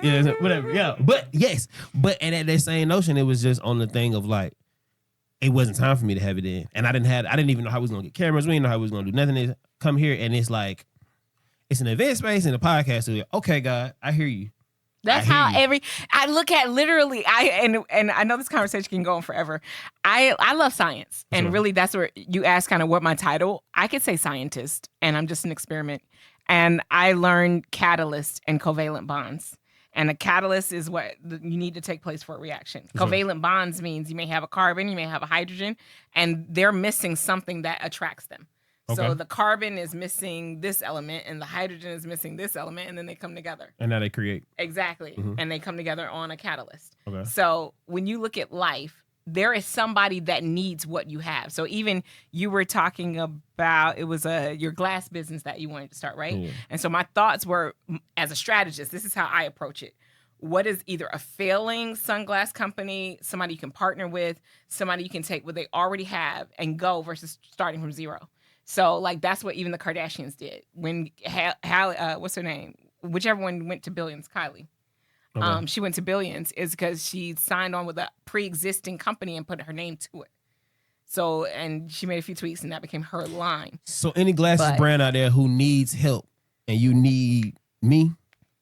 whatever. Yeah, but yes. And at that same notion, it was just on the thing of like, it wasn't time for me to have it in. And I didn't even know how we was going to get cameras. We didn't know how we was going to do nothing. Come here, and it's like, it's an event space and a podcast studio. Okay, God, I hear you. That's how I look at literally, and I know this conversation can go on forever. I love science. And sure. Really that's where you ask kind of what my title, I could say scientist, and I'm just an experiment. And I learned catalyst and covalent bonds. And a catalyst is what you need to take place for a reaction. Sure. Covalent bonds means you may have a carbon, you may have a hydrogen, and they're missing something that attracts them. Okay. So the carbon is missing this element and the hydrogen is missing this element, and then they come together. And now they create. Exactly. Mm-hmm. And they come together on a catalyst. Okay. So when you look at life, there is somebody that needs what you have. So even you were talking about, it was your glass business that you wanted to start, right? Yeah. And so my thoughts were, as a strategist, this is how I approach it. What is either a failing sunglass company, somebody you can partner with, somebody you can take what they already have and go versus starting from zero. So, like, that's what even the Kardashians did. When what's her name? Whichever one went to Billions, Kylie. Okay. She went to Billions is because she signed on with a pre-existing company and put her name to it. So, and she made a few tweaks, and that became her line. So, any glasses brand out there who needs help, and you need me,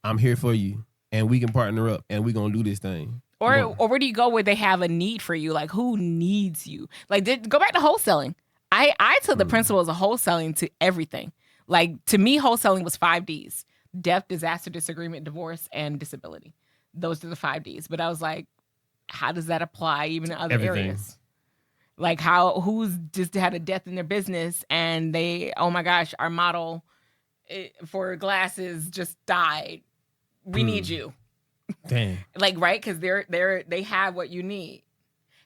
I'm here for you, and we can partner up, and we're gonna do this thing. Or where do you go where they have a need for you? Like, who needs you? Like, go back to wholesaling. I took the principles of wholesaling to everything. Like, to me, wholesaling was 5 Ds: death, disaster, disagreement, divorce, and disability. those are the 5 Ds. But I was like, how does that apply even in other Everything. areas? Like who's just had a death in their business and they, oh my gosh, our model for glasses just died. We need you. Dang. Like, right? Because they have what you need.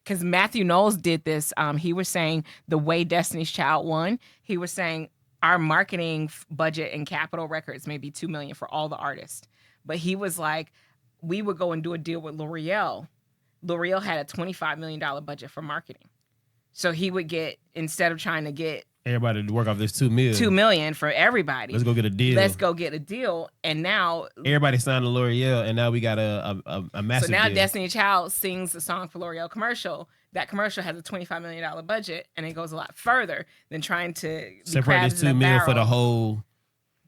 Because Matthew Knowles did this. He was saying the way Destiny's Child won, he was saying our marketing budget and capital records may be $2 million for all the artists. But he was like, we would go and do a deal with L'Oreal. L'Oreal had a $25 million budget for marketing. So he would get, instead of trying to get everybody to work off this $2 million. $2 million for everybody. Let's go get a deal. Let's go get a deal. And now everybody signed to L'Oreal, and now we got a massive So now deal. Destiny Child sings the song for L'Oreal commercial. That commercial has a $25 million budget, and it goes a lot further than trying to separate this $2 million for the whole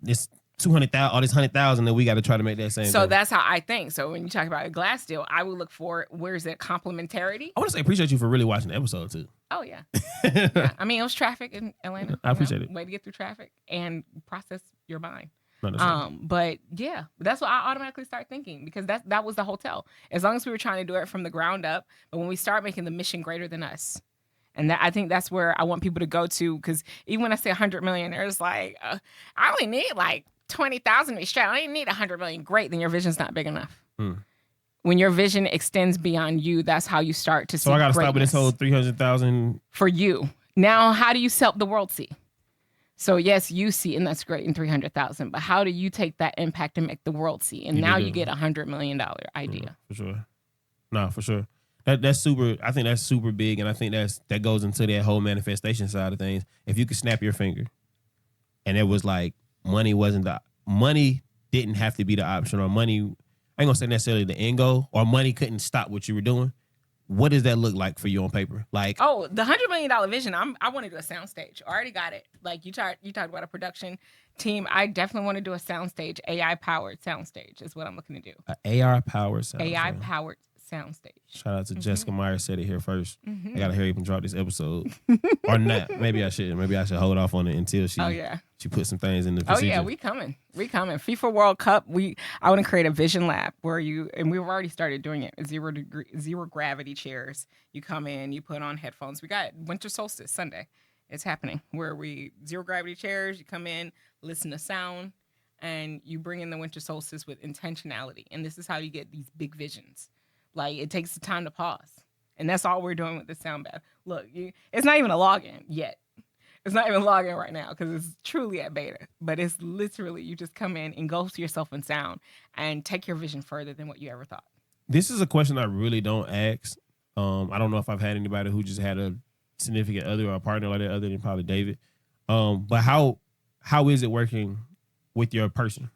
this 200,000, all this 100,000 that we got to try to make that same. So thing. that's how I think. So when you talk about a glass deal, I would look for where's that complementarity. I want to say appreciate you for really watching the episode too. Oh yeah. Yeah. I mean, it was traffic in Atlanta. I appreciate it. Way to get through traffic and process your mind. No, but yeah, that's what I automatically start thinking because that was the hotel. As long as we were trying to do it from the ground up, but when we start making the mission greater than us, and I think that's where I want people to go to because even when I say 100 million, there's like I only need like 20,000 to be straight. I don't need 100 million. Great, then your vision's not big enough. When your vision extends beyond you, that's how you start to see. So I got to greatness. stop with this whole 300,000 for you. Now, how do you help the world see? So yes, you see, and that's great in 300,000. But how do you take that impact and make the world see? And now you get $100 million idea. For sure. No, for sure. That's super. I think that's super big, and I think that goes into that whole manifestation side of things. If you could snap your finger, and it was like money didn't have to be the option, or money, I ain't gonna say necessarily the end goal, or money couldn't stop what you were doing. What does that look like for you on paper? Like, oh, the $100 million vision. I want to do a soundstage. I already got it. Like you talked about a production team. I definitely want to do a soundstage, AI powered soundstage is what I'm looking to do. AR powered soundstage. AI powered soundstage. Shout out to Jessica Myers, said it here first. I gotta hurry up and drop this episode, or not. Maybe I should. Maybe I should hold off on it until she. Oh yeah. She put some things in the procedure. procedure. Oh yeah, we coming. FIFA World Cup. I want to create a vision lab where and we've already started doing it. Zero gravity chairs. You come in, you put on headphones. We got winter solstice Sunday. It's happening where we zero gravity chairs. You come in, listen to sound, and you bring in the winter solstice with intentionality. And this is how you get these big visions. Like it takes the time to pause, and that's all we're doing with the sound bath. Look, it's not even a login yet. It's not even logging right now because it's truly at beta. But it's literally you just come in, engulf yourself in sound, and take your vision further than what you ever thought. This is a question I really don't ask. I don't know if I've had anybody who just had a significant other or a partner like that other than probably David. But how is it working with your person?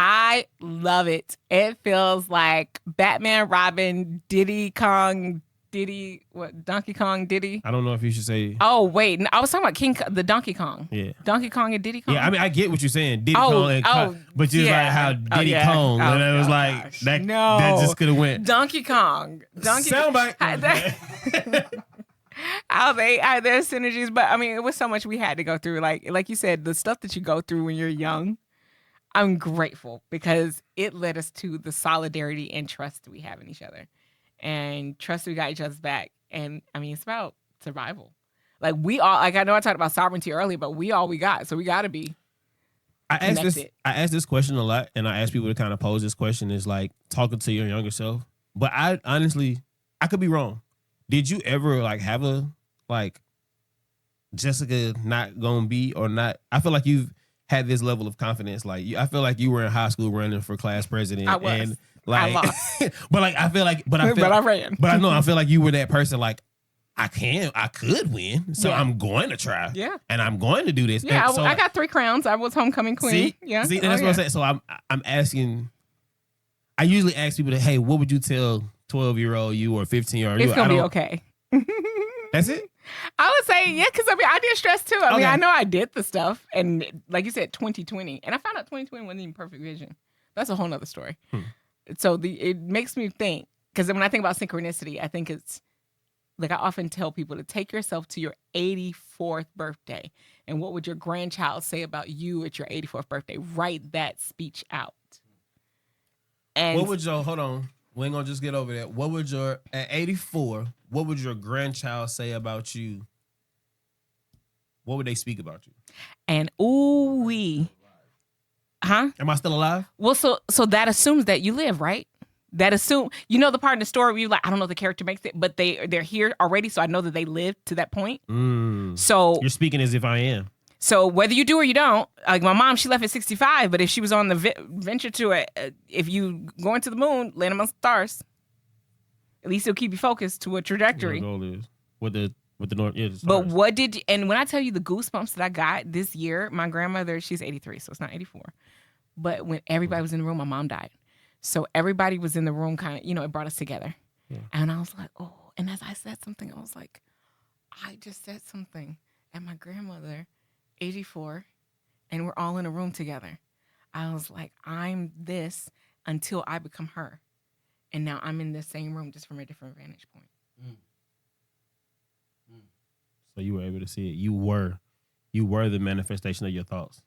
I love it. It feels like Batman, Robin, Donkey Kong, Diddy. I don't know if you should say. Oh wait, I was talking about the Donkey Kong. Yeah, Donkey Kong and Diddy Kong. Yeah, I mean I get what you're saying, Diddy Kong, and but you was like how Diddy Kong, and it was like that. No, that just could have went Donkey Kong. Soundbite. There's synergies, but I mean it was so much we had to go through. Like you said, the stuff that you go through when you're young. I'm grateful because it led us to the solidarity and trust we have in each other. And trust we got each other's back. And I mean, it's about survival. Like I know I talked about sovereignty earlier, but we got. So we got to be connected. I ask this question a lot, and I ask people to kind of pose this question is like talking to your younger self. But I honestly, I could be wrong. Did you ever like have a like Jessica not gonna be or not? I feel like you've had this level of confidence. Like I feel like you were in high school running for class president. I was. And like, I lost. but I ran. But I know I feel like you were that person. Like I could win, so I'm going to try. Yeah, and I'm going to do this. Yeah, so, I got 3 crowns. I was homecoming queen. See, and that's what I'm saying. So I'm asking. I usually ask people hey, what would you tell 12-year-old you or 15-year-old you? It's gonna be okay. That's it. I would say, yeah, because I mean, I did stress too. I mean, I know I did the stuff. And like you said, 2020. And I found out 2020 wasn't even perfect vision. That's a whole nother story. So it makes me think, because when I think about synchronicity, I think it's, like I often tell people to take yourself to your 84th birthday. And what would your grandchild say about you at your 84th birthday? Write that speech out. And what would We ain't gonna just get over that. What would at 84, what would your grandchild say about you? What would they speak about you? And huh? Am I still alive? Well, so that assumes that you live, right? That assume the part in the story where you're like, I don't know if the character makes it, but they're here already, so I know that they lived to that point. So you're speaking as if I am. So whether you do or you don't, like my mom, she left at 65, but if she was on the venture to it, if you going to the moon, land among stars, at least it'll keep you focused to a trajectory. What the goal is with the north. Yeah, but what did and when I tell you the goosebumps that I got this year, my grandmother, she's 83, so it's not 84. But when everybody was in the room, my mom died. So everybody was in the room, kind of, it brought us together. Yeah. And I was like, oh, and as I said something, I was like, I just said something. And my grandmother, 84, and we're all in a room together. I was like, I'm this until I become her. And now I'm in the same room just from a different vantage point. So you were able to see it. You were the manifestation of your thoughts.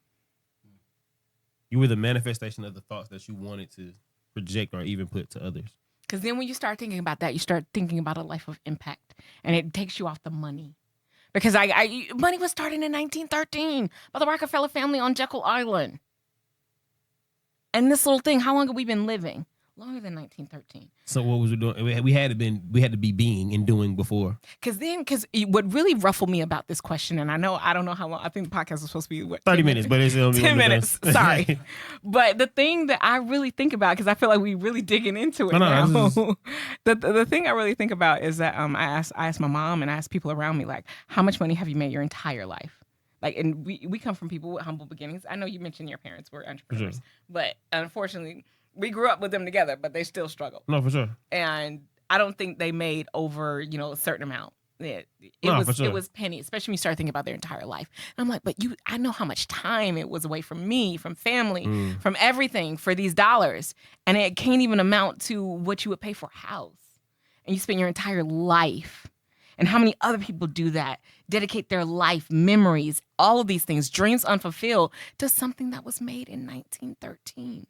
You were the manifestation of the thoughts that you wanted to project or even put to others. Because then when you start thinking about that, you start thinking about a life of impact. And it takes you off the money. Because money was started in 1913 by the Rockefeller family on Jekyll Island. And this little thing, how long have we been living? Longer than 1913. So what was we doing? We had to be being and doing before. Because what really ruffled me about this question, and I don't know how long. I think the podcast was supposed to be 30 minutes, but it's only 10 minutes. Sorry, but the thing that I really think about, because I feel like we really digging into it now. The thing I really think about is that I asked my mom and I asked people around me, like, how much money have you made your entire life? Like, and we come from people with humble beginnings. I know you mentioned your parents were entrepreneurs, but unfortunately, we grew up with them together, but they still struggle. No, for sure. And I don't think they made over, a certain amount. It was penny, especially when you start thinking about their entire life. And I'm like, but I know how much time it was away from me, from family, from everything for these dollars. And it can't even amount to what you would pay for a house. And you spend your entire life. And how many other people do that? Dedicate their life, memories, all of these things, dreams unfulfilled, to something that was made in 1913.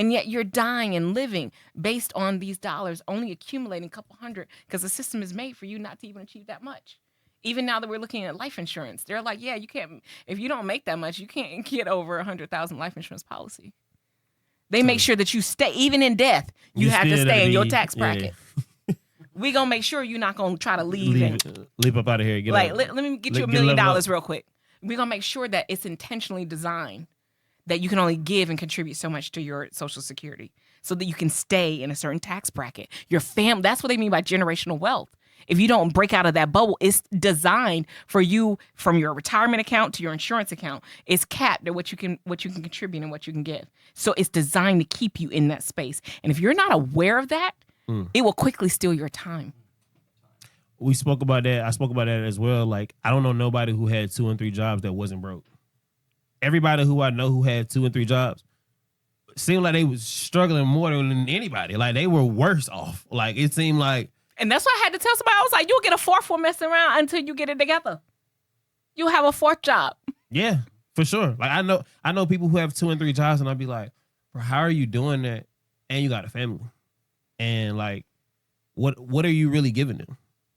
And yet you're dying and living based on these dollars, only accumulating a couple hundred, because the system is made for you not to even achieve that much. Even now that we're looking at life insurance, they're like, yeah, you can't, if you don't make that much, you can't get over 100,000 life insurance policy. They make sure that you stay, even in death, you have to stay in your tax bracket. Yeah. We gonna make sure you're not gonna try to leave up out of here. Let me get you $1 million real quick. We're gonna make sure that it's intentionally designed that you can only give and contribute so much to your Social Security so that you can stay in a certain tax bracket. Your family, that's what they mean by generational wealth. If you don't break out of that bubble, it's designed for you from your retirement account to your insurance account. It's capped at what you can contribute and what you can give. So it's designed to keep you in that space. And if you're not aware of that, it will quickly steal your time. We spoke about that. I spoke about that as well. Like, I don't know nobody who had 2 and 3 jobs that wasn't broke. Everybody who I know who had 2 and 3 jobs seemed like they was struggling more than anybody. Like, they were worse off. Like, it seemed like. And that's why I had to tell somebody. I was like, you'll get a 4th for messing around until you get it together. You'll have a 4th job. Yeah, for sure. Like, I know people who have 2 and 3 jobs, and I'd be like, bro, how are you doing that? And you got a family. And, like, what are you really giving them?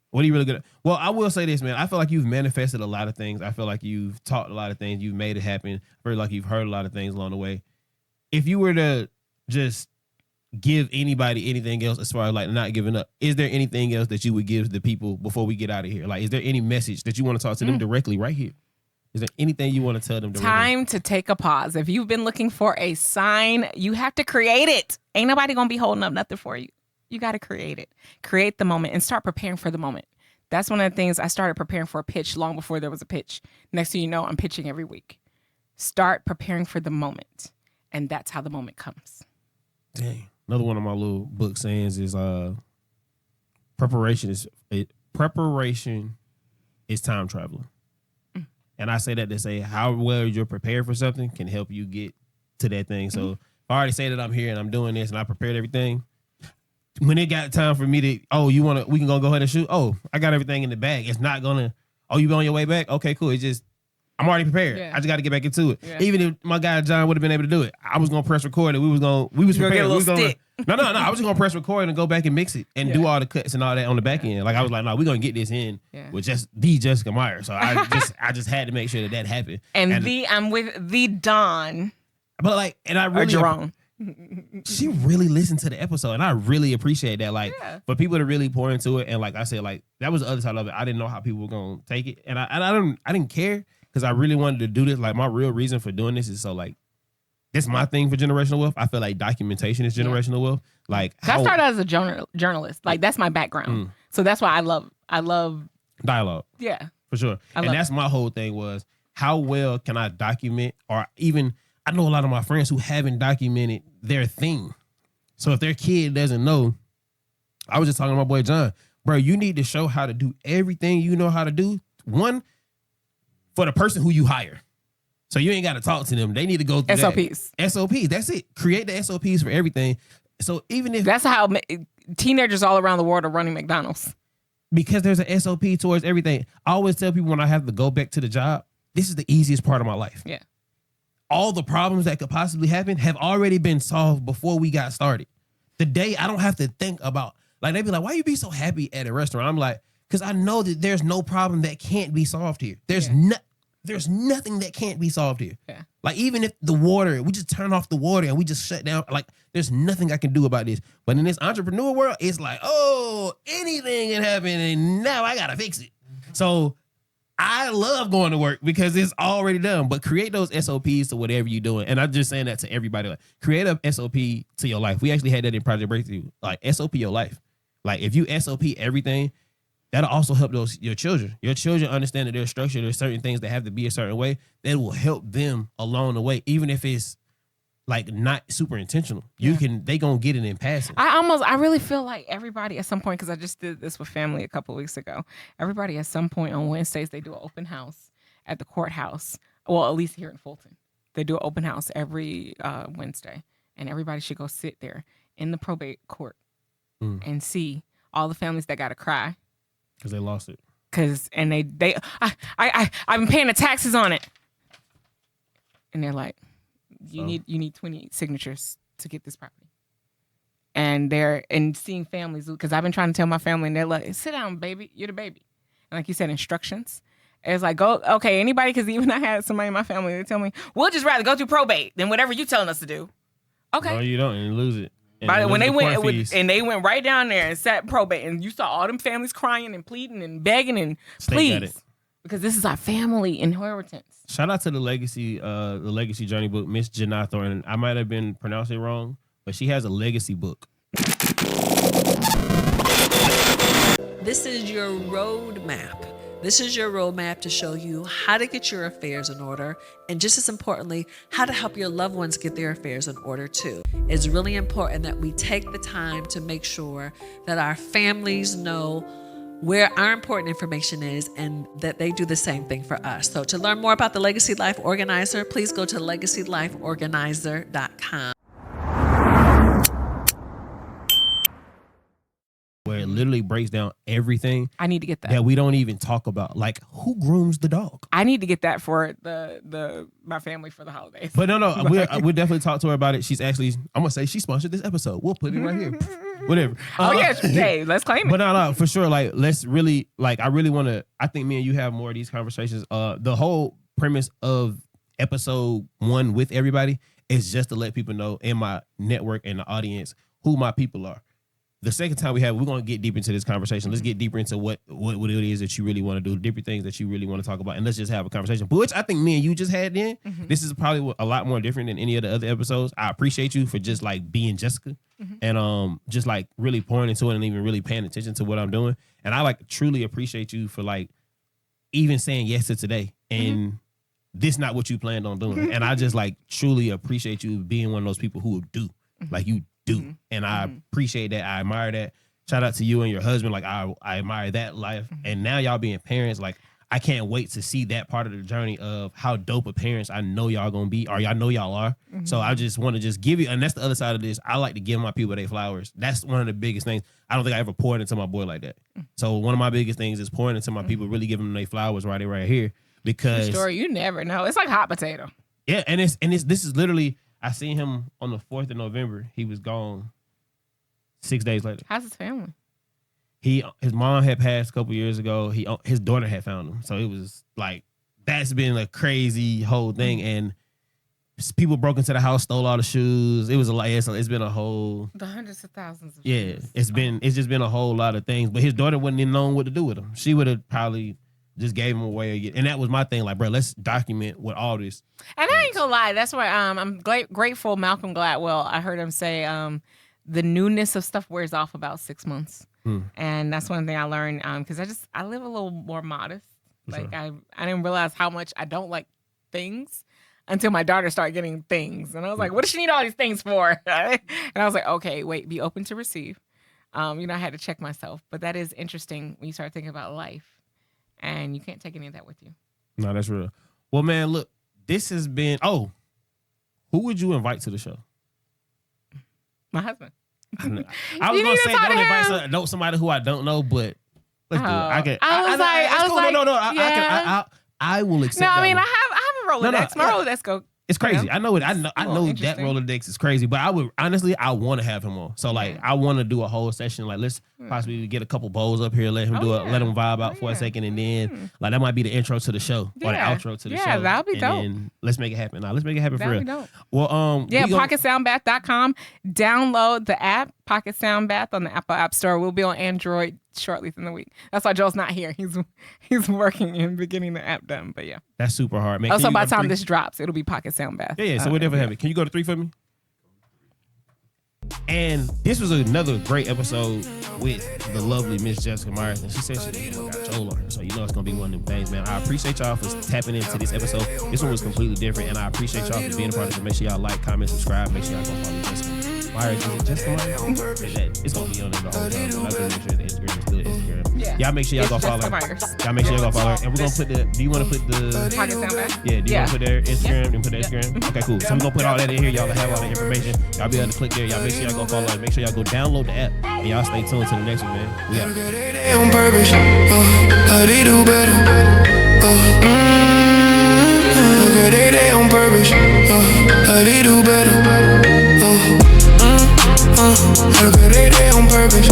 What are you really good at? Well, I will say this, man. I feel like you've manifested a lot of things. I feel like you've taught a lot of things. You've made it happen. I feel like you've heard a lot of things along the way. If you were to just give anybody anything else as far as like not giving up, is there anything else that you would give the people before we get out of here? Like, is there any message that you want to talk to them directly right here? Is there anything you want to tell them directly? Time to take a pause. If you've been looking for a sign, you have to create it. Ain't nobody going to be holding up nothing for you. You got to create it. Create the moment and start preparing for the moment. That's one of the things. I started preparing for a pitch long before there was a pitch. Next thing you know, I'm pitching every week. Start preparing for the moment. And that's how the moment comes. Dang. Another one of my little book sayings is preparation is time traveling. And I say that to say how well you're prepared for something can help you get to that thing. So if I already say that I'm here and I'm doing this and I prepared everything, when it got time for me to, we can go ahead and shoot. Oh, I got everything in the bag. It's not gonna, you been on your way back? Okay, cool. It's just, I'm already prepared. Yeah. I just got to get back into it. Yeah. Even if my guy John would have been able to do it, I was gonna press record and we was prepared. No. I was just gonna press record and go back and mix it and do all the cuts and all that on the back end. Like I was like, no, we're gonna get this in with just the Jessica Meyer. So I just had to make sure that happened. And I'm with the Don. But like, and I really Jerome. She really listened to the episode, and I really appreciate that. Like for people to really pour into it, and like I said, like that was the other side of it. I didn't know how people were gonna take it, and I didn't care because I really wanted to do this. Like my real reason for doing this is so like this is my thing for generational wealth. I feel like documentation is generational wealth. Like I started as a journalist. Like that's my background, so that's why I love dialogue. Yeah, for sure. And that's my whole thing was how well can I document, or even I know a lot of my friends who haven't documented their thing. So if their kid doesn't know, I was just talking to my boy John, bro, you need to show how to do everything you know how to do. One, for the person who you hire. So you ain't got to talk to them. They need to go through SOPs. SOPs. That's it. Create the SOPs for everything. So even if that's how teenagers all around the world are running McDonald's. Because there's an SOP towards everything. I always tell people when I have to go back to the job, this is the easiest part of my life. Yeah. All the problems that could possibly happen have already been solved before we got started. The day I don't have to think about, like they be like, why you be so happy at a restaurant? I'm like, because I know that there's no problem that can't be solved here. There's nothing that can't be solved here. Yeah. Like even if the water, we just turn off the water and we just shut down, like there's nothing I can do about this. But in this entrepreneur world, it's like, oh, anything can happen and now I gotta fix it. So I love going to work because it's already done, but create those SOPs to whatever you're doing. And I'm just saying that to everybody. Like, create a SOP to your life. We actually had that in Project Breakthrough. Like, SOP your life. Like, if you SOP everything, that'll also help your children. Your children understand that there's structure. There's certain things that have to be a certain way. That will help them along the way, even if it's like not super intentional. They gonna get it in passing. I really feel like everybody at some point, because I just did this with family a couple of weeks ago. Everybody at some point on Wednesdays, they do an open house at the courthouse. Well, at least here in Fulton, they do an open house every Wednesday, and everybody should go sit there in the probate court and see all the families that got to cry because they lost it. I've been paying the taxes on it, and they're like, you need 20 signatures to get this property. And seeing families, because I've been trying to tell my family, and they're like, sit down, baby, you're the baby. And like you said, instructions. It's like, go, okay, anybody, because even I had somebody in my family, they tell me, we'll just rather go through probate than whatever you're telling us to do. Okay. No, you don't, and you lose it. When they went right down there and sat probate, and you saw all them families crying and pleading and begging and please, because this is our family inheritance. Shout out to the Legacy Journey book, Miss Janai Thornton. I might have been pronouncing it wrong, but she has a legacy book. This is your roadmap. This is your roadmap to show you how to get your affairs in order, and just as importantly, how to help your loved ones get their affairs in order too. It's really important that we take the time to make sure that our families know where our important information is and that they do the same thing for us. So to learn more about the Legacy Life Organizer, please go to legacylifeorganizer.com. Where it literally breaks down everything. I need to get that we don't even talk about. Like, who grooms the dog? I need to get that for my family for the holidays. But no, we'll definitely talk to her about it. She's actually, I'm gonna say she sponsored this episode. We'll put it right here. Whatever. Hey, let's claim it. But no, for sure. Like, let's really, like, I really want to. I think me and you have more of these conversations. The whole premise of episode 1 with everybody is just to let people know in my network and the audience who my people are. The second time we're going to get deep into this conversation. Let's get deeper into what it is that you really want to do, different things that you really want to talk about, and let's just have a conversation. But which I think me and you just had then. This is probably a lot more different than any of the other episodes. I appreciate you for just like being Jessica and just like really pouring into it and even really paying attention to what I'm doing. And I like truly appreciate you for like even saying yes to today and this not what you planned on doing. And I just like truly appreciate you being one of those people who do like you do. And I appreciate that. I admire that. Shout out to you and your husband. Like I admire that life. And now y'all being parents, like I can't wait to see that part of the journey of how dope of parents I know y'all gonna be, or y'all know y'all are. So I just want to just give you, and that's the other side of this. I like to give my people their flowers. That's one of the biggest things. I don't think I ever poured into my boy like that. So one of my biggest things is pouring into my people, really giving them their flowers right here. Because story, you never know. It's like hot potato. Yeah, and this is literally, I seen him on the 4th of November. He was gone 6 days later. How's his family? His mom had passed a couple years ago. His daughter had found him. So it was like, that's been a crazy whole thing. And people broke into the house, stole all the shoes. It was it's been a whole. The hundreds of thousands of shoes. It's just been a whole lot of things. But his daughter wouldn't even known what to do with him. She would have probably just gave him away. And that was my thing. Like, bro, let's document what all this. And I ain't gonna lie. That's why I'm grateful Malcolm Gladwell. I heard him say the newness of stuff wears off about 6 months. And that's one thing I learned because I live a little more modest. Like I didn't realize how much I don't like things until my daughter started getting things. And I was like, what does she need all these things for? And I was like, okay, wait, be open to receive. I had to check myself. But that is interesting when you start thinking about life. And you can't take any of that with you. No, that's real. Well, man, look, this has been, who would you invite to the show? My husband. I was going to say don't invite somebody who I don't know, but let's do it. I will accept. No, I that mean, one. I have a Rolodex. My Rolodex go. It's crazy. I know it. I know that interesting. Rolodex is crazy, but I would honestly, I want to have him on. So like, I want to do a whole session. Like, let's possibly get a couple bowls up here, let him let him vibe out for a second, and then like that might be the intro to the show or the outro to the show. Yeah, that'll be dope. Then let's make it happen. Let's make it happen for real. Dope. Well, PocketSoundBath.com. Download the app, Pocket Sound Bath, on the Apple App Store. We'll be on Android shortly within the week. That's why Joel's not here. He's working and getting the app done. But yeah, that's super hard, man. Also, by the time this drops, it'll be Pocket Sound Bath. Yeah. So we'll definitely have it. Can you go to 3 for me? And this was another great episode with the lovely Miss Jessica Myers. And she said she got Joel on her. So you know it's going to be one of them things, man. I appreciate y'all for tapping into this episode. This one was completely different. And I appreciate y'all for being a part of it. Make sure y'all like, comment, subscribe. Make sure y'all go follow Jessica Myers. Is it Jessica Myers? It's going to be on there the whole time. So I'm going to make sure the Instagram is still Instagram. Yeah. Y'all make sure y'all go follow her. Y'all make sure y'all go follow her. And we're going to put do you want to put the Pocket Sound Bath? Yeah, do you want to put their Instagram and put their Instagram? Okay, cool. So I'm going to put all that in here. Y'all will have all the information. Y'all be able to click there. Y'all make sure y'all go follow her. Make sure y'all go download the app. And y'all stay tuned to the next one, man. We out. On purpose, how they do better. They on purpose, how they do better. They on purpose.